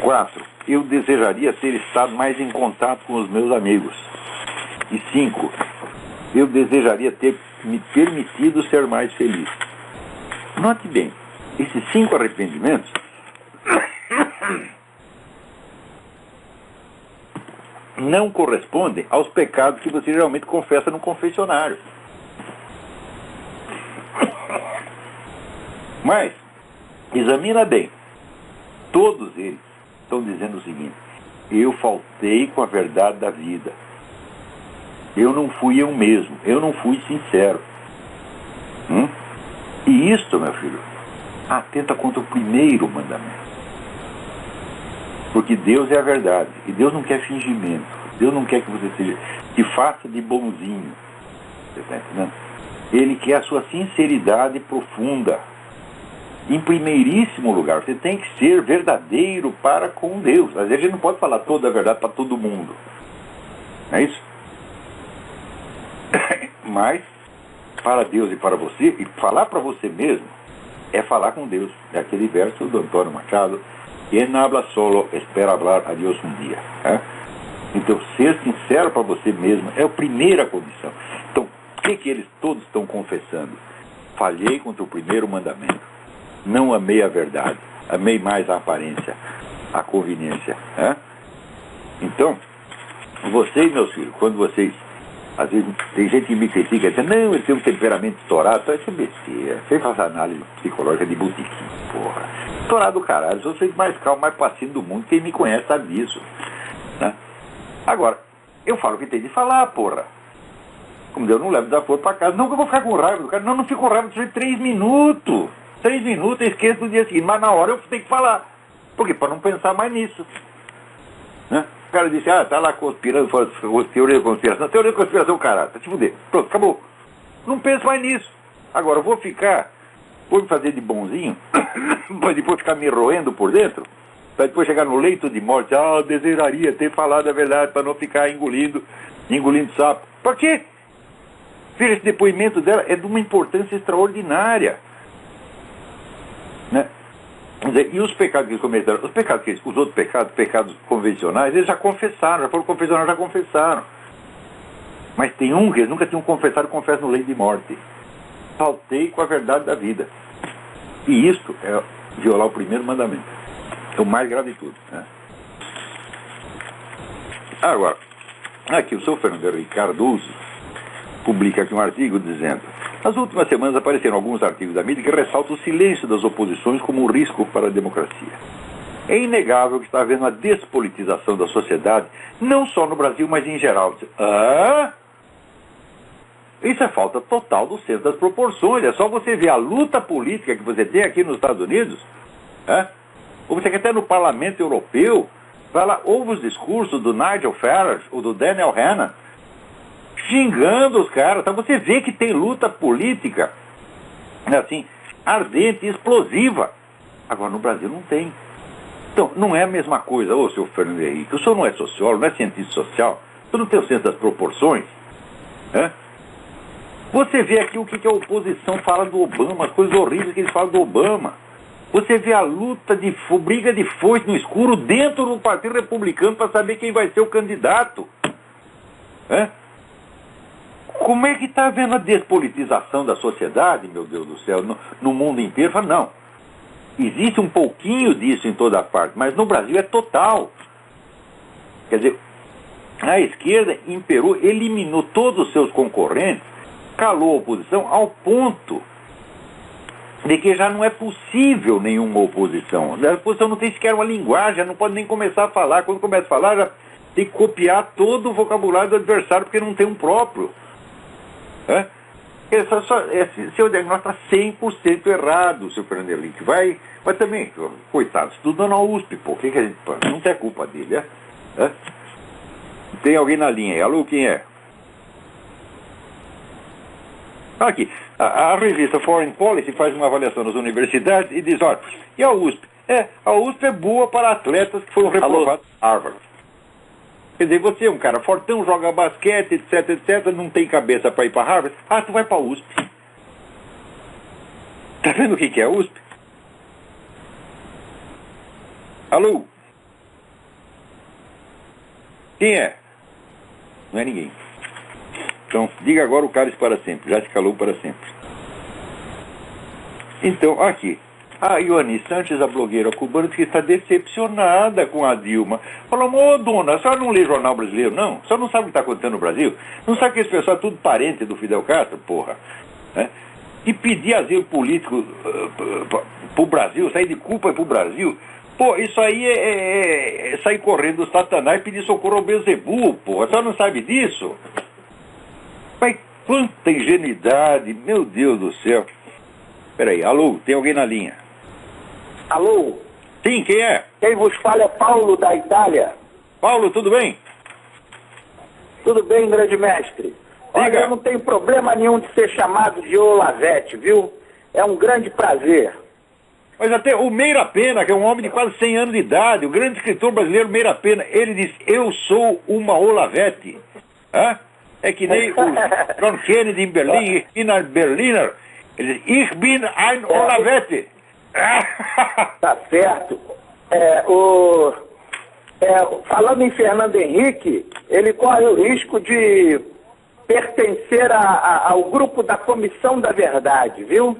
4, eu desejaria ter estado mais em contato com os meus amigos. E 5, eu desejaria ter me permitido ser mais feliz. Note bem, esses 5 arrependimentos não correspondem aos pecados que você geralmente confessa no confessionário. Mas, examina bem, todos eles estão dizendo o seguinte: eu faltei com a verdade da vida. Eu não fui eu mesmo, eu não fui sincero. E isto, meu filho, atenta contra o primeiro mandamento. Porque Deus é a verdade, e Deus não quer fingimento. Deus não quer que você seja, que faça de bonzinho. Você está entendendo? Ele quer a sua sinceridade profunda. Em primeiríssimo lugar, você tem que ser verdadeiro para com Deus. Às vezes a gente não pode falar toda a verdade para todo mundo. Não é isso? Mas, para Deus e para você, e falar para você mesmo, é falar com Deus. É aquele verso do Antônio Machado: quem habla solo espera hablar a Deus um dia. Então, ser sincero para você mesmo é a primeira condição. Então, o que eles todos estão confessando? Falhei contra o primeiro mandamento. Não amei a verdade. Amei mais a aparência, a conveniência. Então, vocês, meus filhos, quando vocês... Às vezes tem gente que me critica, diz, não, ele tem um temperamento estourado. Isso é besteira. Você faz análise psicológica de botiquim, porra. Estourado do caralho. Sou o mais calmo, mais paciente do mundo. Quem me conhece sabe disso. Né? Agora, eu falo o que tem de falar, porra. Como Deus, não levo desaforo pra casa. Não que eu vou ficar com raiva do cara. Não fico com raiva de 3 minutos. 3 minutos eu esqueço do dia seguinte. Mas na hora eu tenho que falar. Por quê? Para não pensar mais nisso. Né? O cara disse, tá lá conspirando, teoria da conspiração. Teoria da conspiração, caralho, tá te fuder. Pronto, acabou. Não penso mais nisso. Agora, eu vou me fazer de bonzinho, para depois ficar me roendo por dentro, para depois chegar no leito de morte, desejaria ter falado a verdade, para não ficar engolindo sapo. Por quê? Filho, esse depoimento dela é de uma importância extraordinária. Né? E os pecados que eles cometeram, os outros pecados convencionais, eles já confessaram, já foram confessionários, já confessaram. Mas tem um que eles nunca tinham confessado, confessa no leito de morte. Faltei com a verdade da vida. E isto é violar o primeiro mandamento. É o mais grave de tudo. Né? Agora, aqui o seu Fernando Henrique Cardoso publica aqui um artigo dizendo: nas últimas semanas apareceram alguns artigos da mídia que ressaltam o silêncio das oposições como um risco para a democracia. É inegável que está havendo uma despolitização da sociedade, não só no Brasil, mas em geral. Isso é falta total do senso das proporções. É só você ver a luta política que você tem aqui nos Estados Unidos. Ou você quer até no Parlamento Europeu, vai lá, ouve os discursos do Nigel Farage ou do Daniel Hannan, xingando os caras. Então você vê que tem luta política, assim, ardente, explosiva. Agora no Brasil não tem. Então não é a mesma coisa. Ô, seu Fernando Henrique, o senhor não é sociólogo, não é cientista social, o senhor não tem o senso das proporções, Você vê aqui o que a oposição fala do Obama, as coisas horríveis que eles falam do Obama. Você vê a luta briga de foice no escuro dentro do Partido Republicano para saber quem vai ser o candidato. Como é que está havendo a despolitização da sociedade, meu Deus do céu, no mundo inteiro? Fala, não, existe um pouquinho disso em toda parte, mas no Brasil é total. Quer dizer, a esquerda imperou, eliminou todos os seus concorrentes, calou a oposição ao ponto de que já não é possível nenhuma oposição. A oposição não tem sequer uma linguagem, já não pode nem começar a falar. Quando começa a falar, já tem que copiar todo o vocabulário do adversário, porque não tem um próprio. Seu diagnóstico está 100% errado, seu Fernando Henrique. Mas também, coitado, estudando na USP, pô, que a gente, não tem culpa dele, Tem alguém na linha aí. Alô, quem é? Aqui, a revista Foreign Policy faz uma avaliação das universidades e diz, olha, e a USP? A USP é boa para atletas que foram reprovados em Harvard. Quer dizer, você é um cara fortão, joga basquete, etc, não tem cabeça para ir para Harvard. Tu vai para a USP. Tá vendo o que é a USP? Alô? Quem é? Não é ninguém. Então, diga agora o cálice para sempre. Já se calou para sempre. Então, aqui. A Ioane Sanches, a blogueira cubana, que está decepcionada com a Dilma. Falou, ô dona, a senhora não lê jornal brasileiro, não? A senhora não sabe o que está acontecendo no Brasil? Não sabe que esse pessoal é tudo parente do Fidel Castro, porra? E pedir asilo político para o Brasil, sair de culpa para o Brasil? Pô, isso aí é sair correndo do Satanás e pedir socorro ao Beelzebub, porra. A senhora não sabe disso? Mas quanta ingenuidade, meu Deus do céu. Peraí, alô, tem alguém na linha? Alô? Sim, quem é? Quem vos fala é Paulo, da Itália. Paulo, tudo bem? Tudo bem, grande mestre? Olha, eu não tenho problema nenhum de ser chamado de Olavete, viu? É um grande prazer. Mas até o Meira Pena, que é um homem de quase 100 anos de idade, o grande escritor brasileiro Meira Pena, ele diz, eu sou uma Olavete. É que nem o John Kennedy em Berlim, Ina Berliner, ele diz, ich bin ein Olavete. Tá certo. Falando em Fernando Henrique, ele corre o risco de pertencer ao grupo da Comissão da Verdade, viu?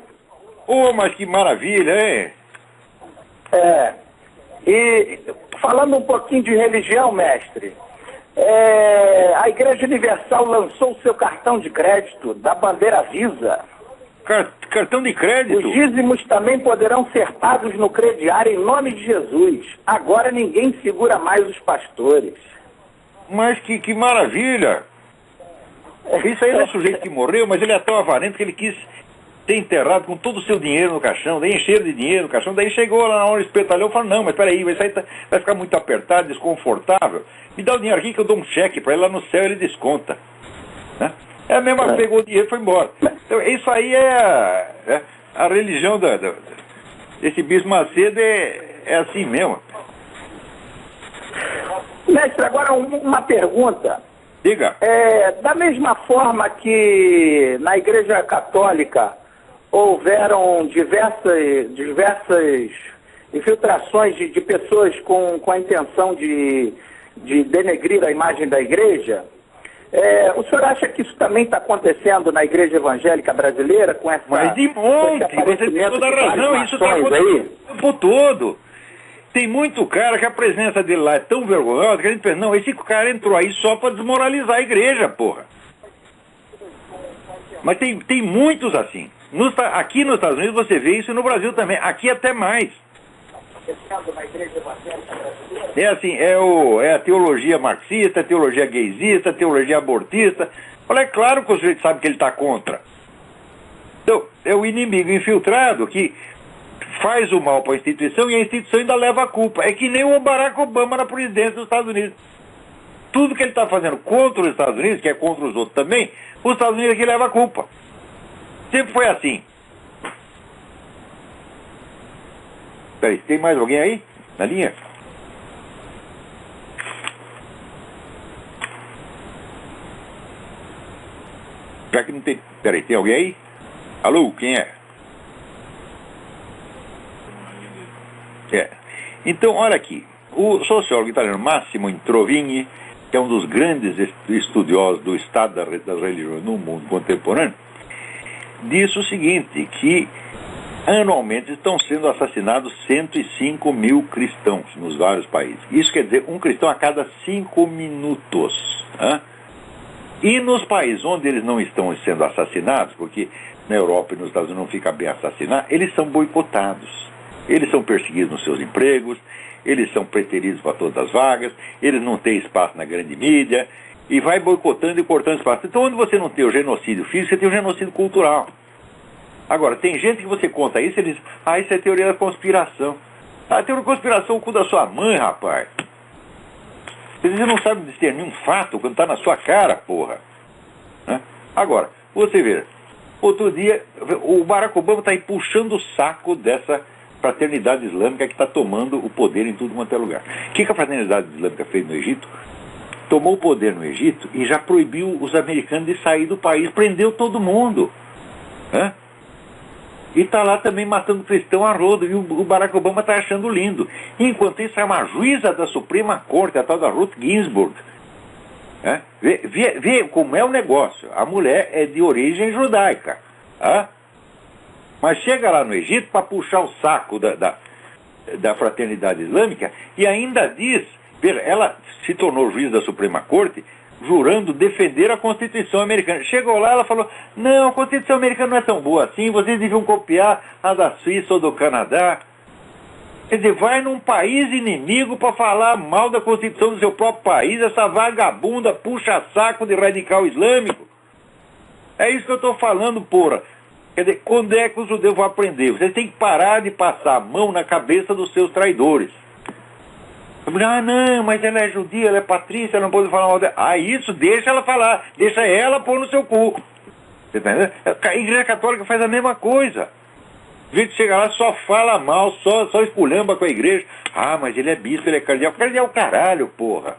Mas que maravilha, hein? E falando um pouquinho de religião, mestre, a Igreja Universal lançou o seu cartão de crédito da bandeira Visa. Cartão de crédito? Os dízimos também poderão ser pagos no crediário em nome de Jesus. Agora ninguém segura mais os pastores. Mas que maravilha! Isso aí é um sujeito que morreu, mas ele é tão avarento que ele quis ser enterrado com todo o seu dinheiro no caixão, daí encheram de dinheiro no caixão, daí chegou lá na hora, espetalhou e falou, não, mas peraí, vai ficar muito apertado, desconfortável, me dá o dinheiro aqui que eu dou um cheque para ele lá no céu, ele desconta. É mesmo, pegou o dinheiro e foi embora. Então, isso aí é a religião desse Bispo Macedo, é assim mesmo. Mestre, agora uma pergunta. Diga. Da mesma forma que na Igreja Católica houveram diversas infiltrações de pessoas com a intenção de denegrir a imagem da Igreja, o senhor acha que isso também está acontecendo na Igreja Evangélica Brasileira com essa... Mas de monte, você tem toda a razão, isso está acontecendo o tempo todo. Tem muito cara que a presença dele lá é tão vergonhosa que a gente pensa, não, esse cara entrou aí só para desmoralizar a igreja, porra. Mas tem muitos assim. Aqui nos Estados Unidos você vê isso e no Brasil também. Aqui até mais. É assim, é a teologia marxista, a teologia gaysista, a teologia abortista. Olha, é claro que o sujeito sabe que ele está contra. Então, é o inimigo infiltrado que faz o mal para a instituição e a instituição ainda leva a culpa. É que nem o Barack Obama na presidência dos Estados Unidos. Tudo que ele está fazendo contra os Estados Unidos, que é contra os outros também, os Estados Unidos é que leva a culpa. Sempre foi assim. Peraí, tem mais alguém aí na linha? Já que não tem... Peraí, tem alguém aí? Alô, quem é? Então, olha aqui. O sociólogo italiano Massimo Introvigni, que é um dos grandes estudiosos do estado das religiões no mundo contemporâneo, disse o seguinte, que anualmente estão sendo assassinados 105 mil cristãos nos vários países. Isso quer dizer um cristão a cada 5 minutos. Hein? E nos países onde eles não estão sendo assassinados, porque na Europa e nos Estados Unidos não fica bem assassinar, eles são boicotados. Eles são perseguidos nos seus empregos, eles são preteridos para todas as vagas, eles não têm espaço na grande mídia, e vai boicotando e cortando espaço. Então, onde você não tem o genocídio físico, você tem o genocídio cultural. Agora, tem gente que você conta isso, eles dizem, isso é teoria da conspiração. Teoria da conspiração, o cu da sua mãe, rapaz. Você não sabe discernir um fato quando está na sua cara, porra. Né? Agora, você vê, outro dia, o Barack Obama está aí puxando o saco dessa fraternidade islâmica que está tomando o poder em tudo quanto é lugar. O que a fraternidade islâmica fez no Egito? Tomou o poder no Egito e já proibiu os americanos de sair do país, prendeu todo mundo. Né? E está lá também matando cristão a rodo, e o Barack Obama está achando lindo. Enquanto isso, é uma juíza da Suprema Corte, a tal da Ruth Ginsburg. Né? Vê como é o negócio. A mulher é de origem judaica. Né? Mas chega lá no Egito para puxar o saco da fraternidade islâmica e ainda diz, veja, ela se tornou juiz da Suprema Corte jurando defender a Constituição americana. Chegou lá, ela falou, não, a Constituição americana não é tão boa assim, vocês deviam copiar a da Suíça ou do Canadá. Quer dizer, vai num país inimigo para falar mal da Constituição do seu próprio país, essa vagabunda puxa saco de radical islâmico. É isso que eu estou falando, porra. Quer dizer, quando é que os judeus vão aprender? Vocês têm que parar de passar a mão na cabeça dos seus traidores. Não, mas ela é judia, ela é patrícia, ela não pode falar mal dela. Isso, deixa ela falar, deixa ela pôr no seu cu. Você tá entendendo? A Igreja Católica faz a mesma coisa. O jeito chega lá, só fala mal, só esculhamba com a igreja. Mas ele é bispo, ele é cardeal. Cardeal caralho, porra.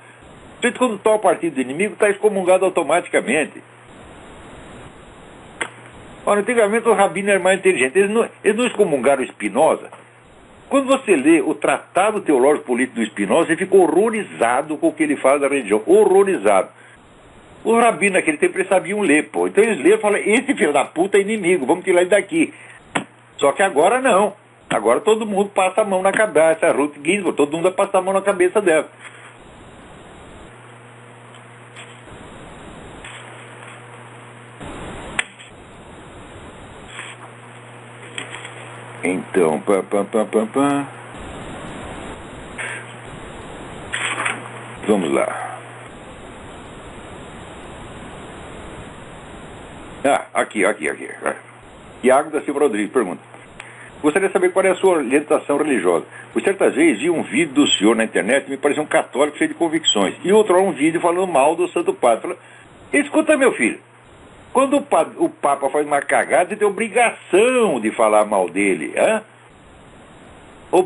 O jeito quando toma o partido do inimigo, está excomungado automaticamente. Ora, antigamente os rabinos eram mais inteligentes. Eles não excomungaram Spinoza. Quando você lê o Tratado Teológico Político do Spinoza, você fica horrorizado com o que ele fala da religião. Horrorizado. Os rabinos naquele tempo eles sabiam ler, pô. Então eles leram e falaram, esse filho da puta é inimigo, vamos tirar ele daqui. Só que agora não. Agora todo mundo passa a mão na cabeça. A Ruth Ginsburg, todo mundo vai passar a mão na cabeça dela. Então, vamos lá. Aqui. Iago da Silva Rodrigues pergunta. Gostaria de saber qual é a sua orientação religiosa. Por certas vezes vi um vídeo do senhor na internet e me parecia um católico cheio de convicções. E outro hora um vídeo falando mal do Santo Padre. Falei, escuta, meu filho. Quando o Papa faz uma cagada, você tem obrigação de falar mal dele. Hein?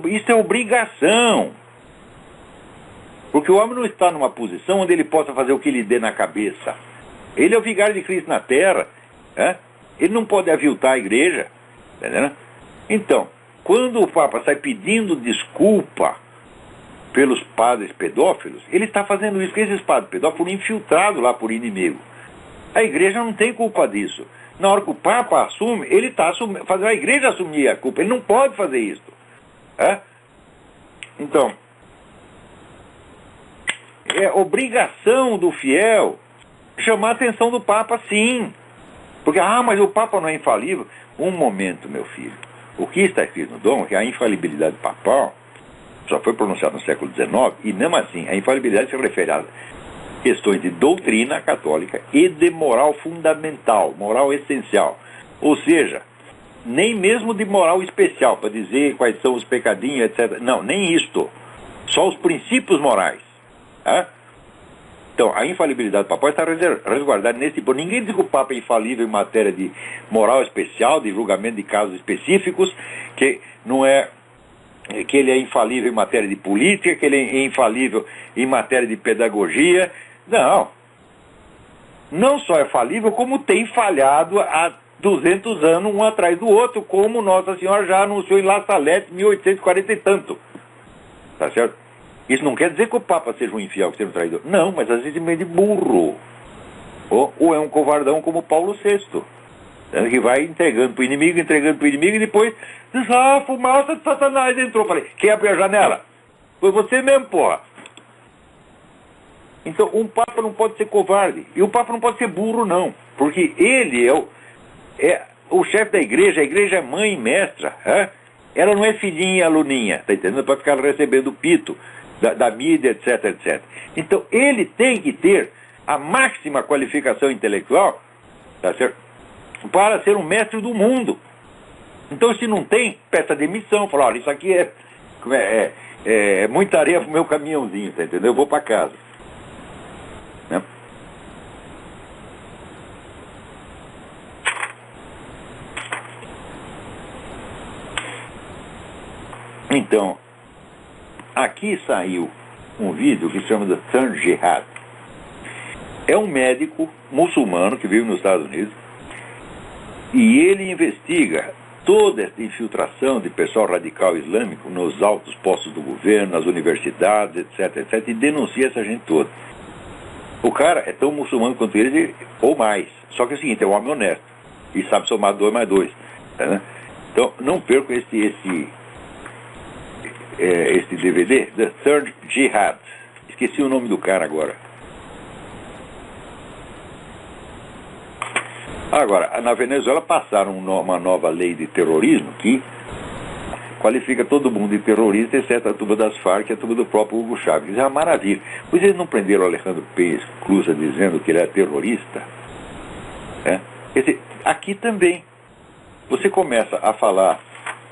Isso é obrigação. Porque o homem não está numa posição onde ele possa fazer o que lhe dê na cabeça. Ele é o vigário de Cristo na terra. Hein? Ele não pode aviltar a igreja. Entendeu? Então, quando o Papa sai pedindo desculpa pelos padres pedófilos, ele está fazendo isso, porque esses padres pedófilos foram infiltrados lá por inimigo. A igreja não tem culpa disso. Na hora que o Papa assume, ele está fazendo a igreja assumir a culpa. Ele não pode fazer isso. Então, é obrigação do fiel chamar a atenção do Papa, sim. Porque, mas o Papa não é infalível. Um momento, meu filho. O que está escrito no dom é que a infalibilidade papal só foi pronunciada no século XIX, e mesmo assim, a infalibilidade se refere a questões de doutrina católica e de moral fundamental, moral essencial. Ou seja, nem mesmo de moral especial, para dizer quais são os pecadinhos, etc. Não, nem isto. Só os princípios morais. Tá? Então, a infalibilidade papal está resguardada nesse tipo. Ninguém diz que o Papa é infalível em matéria de moral especial, de julgamento de casos específicos, que não é... que ele é infalível em matéria de política, que ele é infalível em matéria de pedagogia. Não. não só é falível, como tem falhado há 200 anos, um atrás do outro, como Nossa Senhora já anunciou em La Salette, 1840 e tanto. Tá certo? Isso não quer dizer que o Papa seja um infiel, que seja um traidor. Não, mas às vezes é meio de burro. Ou é um covardão como Paulo VI. Que vai entregando pro inimigo, e depois diz, a fumaça de Satanás entrou. Falei, quem abriu a janela? Foi você mesmo, porra. Então, um Papa não pode ser covarde. E o Papa não pode ser burro, não. Porque ele é o chefe da igreja, a igreja é mãe e mestra. Ela não é filhinha e aluninha, tá entendendo? Para ficar recebendo pito da mídia, etc, etc. Então, ele tem que ter a máxima qualificação intelectual, tá certo? Para ser um mestre do mundo. Então, se não tem, peça demissão. Fala, olha, isso aqui é muita areia pro meu caminhãozinho, tá entendendo? Eu vou para casa. Né? Então, aqui saiu um vídeo que se chama The Third Jihad. É um médico muçulmano que vive nos Estados Unidos e ele investiga toda essa infiltração de pessoal radical islâmico nos altos postos do governo, nas universidades, etc, etc, e denuncia essa gente toda. O cara é tão muçulmano quanto eles, ou mais. Só que é o seguinte, é um homem honesto e sabe somar 2 mais 2. Né? Então, não percam esse DVD, The Third Jihad. Esqueci o nome do cara agora. Agora, na Venezuela passaram uma nova lei de terrorismo que qualifica todo mundo de terrorista, exceto a turma das Farc e a turma do próprio Hugo Chávez. Isso é uma maravilha. Pois eles não prenderam o Alejandro Pérez Clusa dizendo que ele é terrorista? Aqui também. Você começa a falar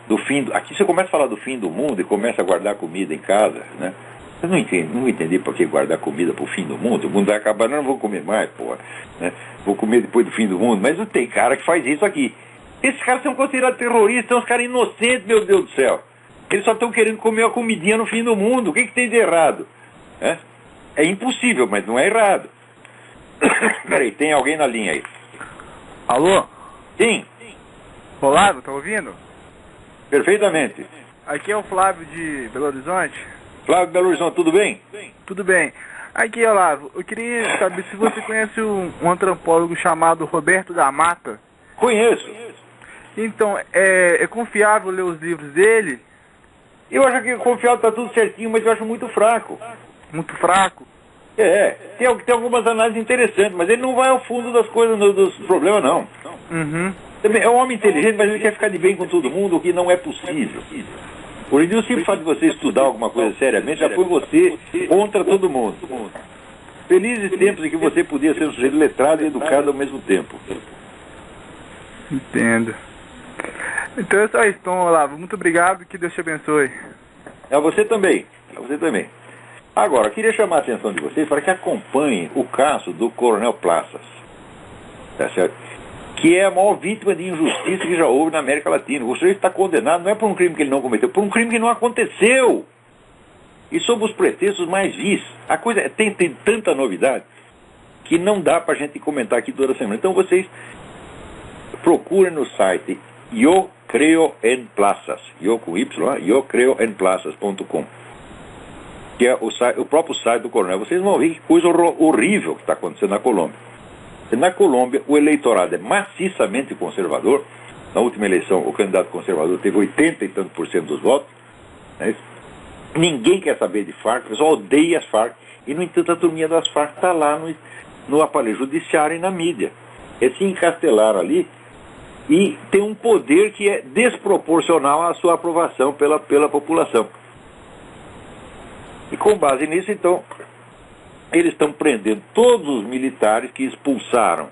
do fim... Aqui você começa a falar do fim do mundo e começa a guardar comida em casa, né? Eu não entendi por que guardar comida pro fim do mundo. O mundo vai acabar, não vou comer mais, porra. Né? Vou comer depois do fim do mundo. Mas não tem cara que faz isso aqui. Esses caras são considerados terroristas, são uns caras inocentes, meu Deus do céu. Eles só estão querendo comer uma comidinha no fim do mundo. O que tem de errado? É impossível, mas não é errado. Peraí, tem alguém na linha aí. Alô? Sim. Olavo, tá ouvindo? Perfeitamente. Aqui é o Flávio de Belo Horizonte. Flávio, Belo Horizonte, tudo bem? Tudo bem. Aqui, Olavo, eu queria saber se você conhece um antropólogo chamado Roberto da Mata. Conheço. Então, é confiável ler os livros dele? Eu acho que confiável está tudo certinho, mas eu acho muito fraco. Muito fraco? Tem algumas análises interessantes, mas ele não vai ao fundo das coisas, dos problemas, não. Uhum. Também é um homem inteligente, mas ele quer ficar de bem com todo mundo, o que não é possível. Por isso, o simples fato de você estudar alguma coisa seriamente já foi você contra todo mundo. Felizes tempos em que você podia ser um sujeito letrado e educado ao mesmo tempo. Entendo. Então é só isso, Tom Olavo. Muito obrigado, que Deus te abençoe. A você também. A você também. Agora, queria chamar a atenção de vocês para que acompanhem o caso do Coronel Plaças. Tá certo? Que é a maior vítima de injustiça que já houve na América Latina. O sujeito está condenado não é por um crime que ele não cometeu, por um crime que não aconteceu. E sob os pretextos mais vis. A coisa tem tanta novidade que não dá para a gente comentar aqui toda semana. Então vocês procurem no site Eu Creo en Plazas, eu com Y, eocreoemplazas.com, que é o próprio site do coronel. Vocês vão ver que coisa horrível que está acontecendo na Colômbia. Na Colômbia, o eleitorado é maciçamente conservador. Na última eleição, o candidato conservador teve 80 e tanto por cento dos votos. Né? Ninguém quer saber de Farc, o pessoal odeia as Farc. E, no entanto, a turminha das Farc está lá no aparelho judiciário e na mídia. Eles se encastelaram ali e tem um poder que é desproporcional à sua aprovação pela população. E com base nisso, então, eles estão prendendo todos os militares que expulsaram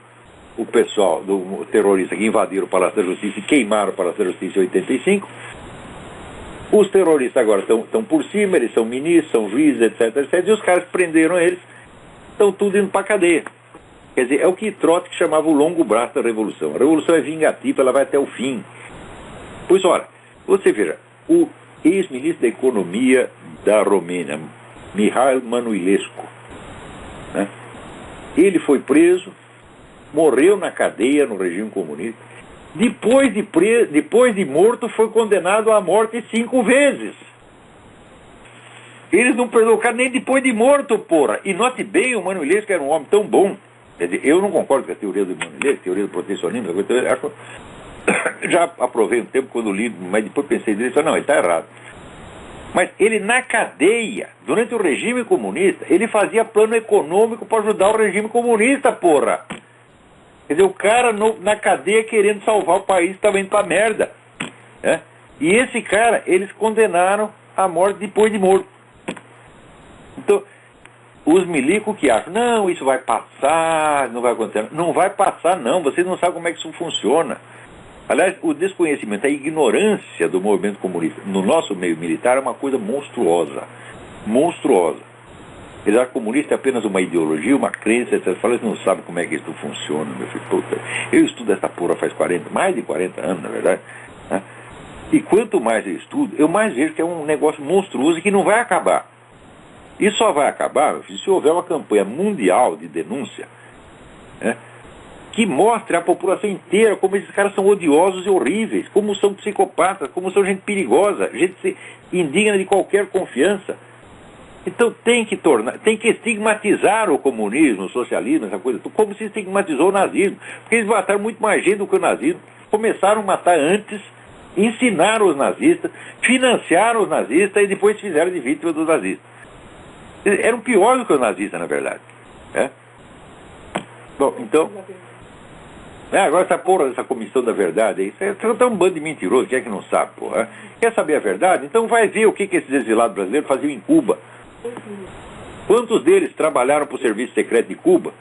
o pessoal do terrorista que invadiram o Palácio da Justiça e queimaram o Palácio da Justiça em 85. Os terroristas agora estão por cima, eles são ministros, são juízes, etc, etc. E os caras que prenderam eles estão tudo indo para a cadeia. Quer dizer, é o que Trotsky chamava o longo braço da Revolução. A Revolução é vingativa, ela vai até o fim. Pois olha, você veja, o ex-ministro da Economia da Romênia, Mihail Manuilescu, né? Ele foi preso morreu na cadeia no regime comunista. Depois de morto, foi condenado à morte 5 vezes. Eles não perdoam o cara nem depois de morto, porra. E note bem, o Mano Menezes, que era um homem tão bom. Quer dizer, eu não concordo com a teoria do Mano Menezes, teoria do protecionismo. Já aprovei um tempo quando li, mas depois pensei dele e falei, não, ele está errado. Mas ele na cadeia, durante o regime comunista, ele fazia plano econômico para ajudar o regime comunista, porra. Quer dizer, o cara na cadeia querendo salvar o país estava indo pra merda. Né? E esse cara, eles condenaram à morte depois de morto. Então, os milicos que acham, não, isso vai passar, não vai acontecer. Não vai passar, não. Vocês não sabem como é que isso funciona. Aliás, o desconhecimento, a ignorância do movimento comunista no nosso meio militar é uma coisa monstruosa. Monstruosa. Eles acham que comunista é apenas uma ideologia, uma crença, etc. Eles não sabem como é que isso funciona, meu filho. Puta, eu estudo essa porra faz mais de 40 anos, na verdade. Né? E quanto mais eu estudo, eu mais vejo que é um negócio monstruoso e que não vai acabar. E só vai acabar, meu filho, se houver uma campanha mundial de denúncia, né, que mostre à população inteira como esses caras são odiosos e horríveis, como são psicopatas, como são gente perigosa, gente indigna de qualquer confiança. Então tem que estigmatizar o comunismo, o socialismo, essa coisa, como se estigmatizou o nazismo. Porque eles mataram muito mais gente do que o nazismo. Começaram a matar antes, ensinaram os nazistas, financiaram os nazistas e depois fizeram de vítima dos nazistas. Eram piores do que os nazistas, na verdade. É? Bom, então... agora essa porra dessa comissão da verdade aí, é um bando de mentiroso, quem é que não sabe, porra? Quer saber a verdade? Então vai ver o que esses exilados brasileiros faziam em Cuba. Quantos deles trabalharam para o serviço secreto de Cuba,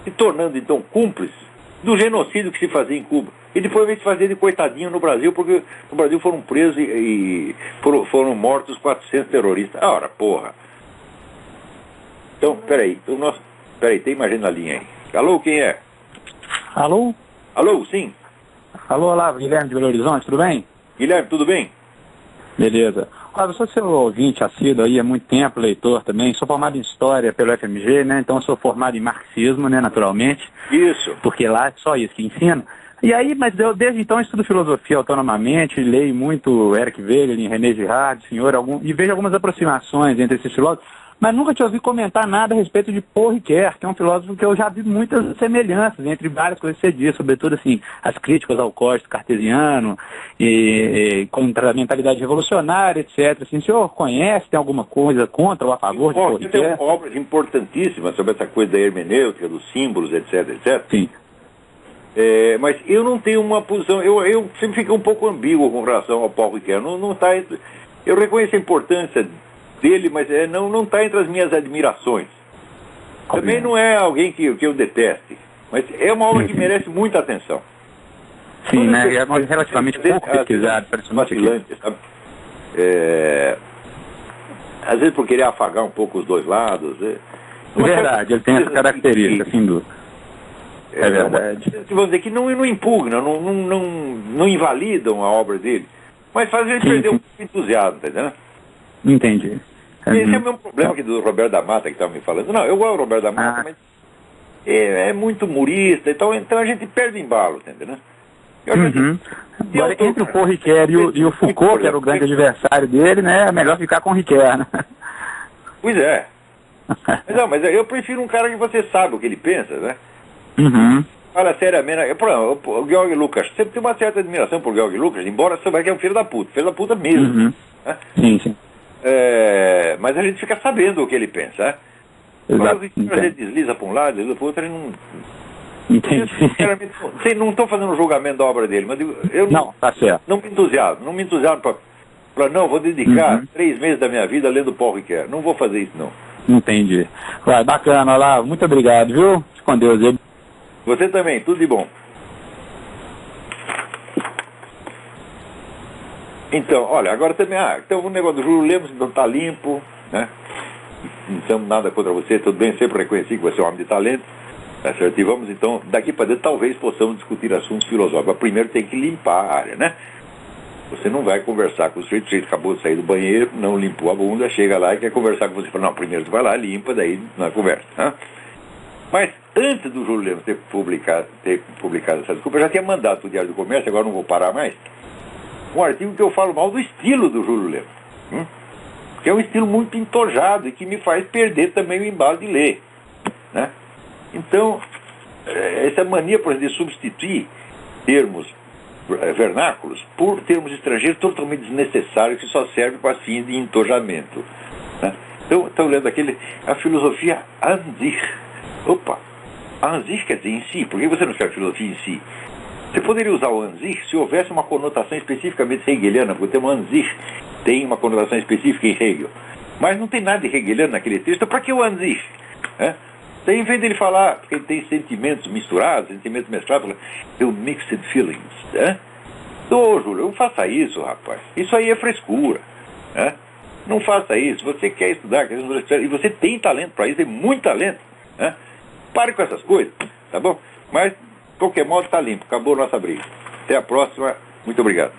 se tornando então cúmplices do genocídio que se fazia em Cuba. E depois veio se fazer de coitadinho no Brasil, porque no Brasil foram presos e foram mortos 400 terroristas. Ora, porra. Então, peraí, tem mais gente na linha aí. Alô, quem é? Alô? Alô, sim. Alô, olá, Guilherme de Belo Horizonte, tudo bem? Guilherme, tudo bem? Beleza. Olha, eu sou seu ouvinte assíduo aí há muito tempo, leitor também. Sou formado em História pelo FMG, né? Então eu sou formado em Marxismo, né, naturalmente. Isso. Porque lá é só isso que ensina. E aí, mas eu desde então estudo filosofia autonomamente, leio muito Eric Wegelin, René Girard, e vejo algumas aproximações entre esses filósofos. Mas nunca te ouvi comentar nada a respeito de Paul Ricoeur, que é um filósofo que eu já vi muitas semelhanças entre várias coisas que você diz, sobretudo assim, as críticas ao código cartesiano, contra a mentalidade revolucionária, etc. Assim, o senhor conhece, tem alguma coisa contra ou a favor de Paul Ricoeur? Tem obras importantíssimas sobre essa coisa da hermenêutica, dos símbolos, etc, etc. Sim. Mas eu não tenho uma posição, eu sempre fico um pouco ambíguo com relação ao Paul Ricoeur. Eu reconheço a importância dele, mas não está entre as minhas admirações. Também não é alguém que eu deteste, mas é uma obra que merece muita atenção. Sim, né? É relativamente pouco pesquisado, vacilante, sabe? Às vezes por querer afagar um pouco os dois lados. Verdade, ele tem essa característica, sem dúvida. É verdade. Vamos dizer que não impugnam, não invalidam a obra dele, mas faz a gente perder um pouco de entusiasmo, tá entendendo? Entendi. Esse é o mesmo problema aqui do Roberto da Mata que estava me falando. Não, eu gosto do Roberto da Mata, mas é muito humorista, então a gente perde embalo, entendeu? Agora, entre o Paul Ricoeur e o Foucault, que era o grande adversário dele, né, é melhor ficar com o Ricoeur, né? Pois é. Mas eu prefiro um cara que você sabe o que ele pensa, né? Fala seriamente. Por exemplo, o Georg Lucas, você tem uma certa admiração por Georg Lucas, embora você vai que é um filho da puta mesmo. Né? Sim. Mas a gente fica sabendo o que ele pensa, né? Agora, a gente desliza para um lado, desliza para o outro, ele não... Entendi. Não estou fazendo um julgamento da obra dele, mas eu tá certo. Não me entusiasmo para não, vou dedicar 3 meses da minha vida lendo Paul Ricoeur. Não vou fazer isso, não. Entendi. Vai, bacana, lá. Muito obrigado, viu? Fique com Deus aí. Você também, tudo de bom. Então, olha, agora também, então o negócio do Júlio Lemos não está limpo, né? Não temos nada contra você, tudo bem, sempre reconheci que você é um homem de talento, tá certo? E vamos então, daqui para dentro, talvez possamos discutir assuntos filosóficos, mas primeiro tem que limpar a área, né? Você não vai conversar com o sujeito acabou de sair do banheiro, não limpou a bunda, chega lá e quer conversar com você. Fala, não, primeiro tu vai lá, limpa, daí na conversa, né? Mas antes do Júlio Lemos ter publicado essa desculpa, eu já tinha mandado para o Diário do Comércio, agora não vou parar mais, um artigo que eu falo mal do estilo do Júlio Lemos, que é um estilo muito entojado e que me faz perder também o embalo de ler, né? Então, essa mania, por exemplo, de substituir termos vernáculos por termos estrangeiros totalmente desnecessários que só servem para fins de entojamento, né? Então, estou lendo a filosofia an sich. Opa, an sich quer dizer em si. Por que você não escreve filosofia em si? Você poderia usar o an sich se houvesse uma conotação especificamente hegeliana, porque o termo an sich tem uma conotação específica em Hegel. Mas não tem nada de hegeliano naquele texto. Para que o an sich? Daí, em vez dele falar, porque ele tem sentimentos misturados, sentimentos mesclados, tem o mixed feelings. Ô, Júlio, não faça isso, rapaz. Isso aí é frescura. Não faça isso. Você quer estudar, e você tem talento para isso, tem muito talento. Pare com essas coisas, tá bom? Mas, de qualquer modo, está limpo. Acabou a nossa briga. Até a próxima. Muito obrigado.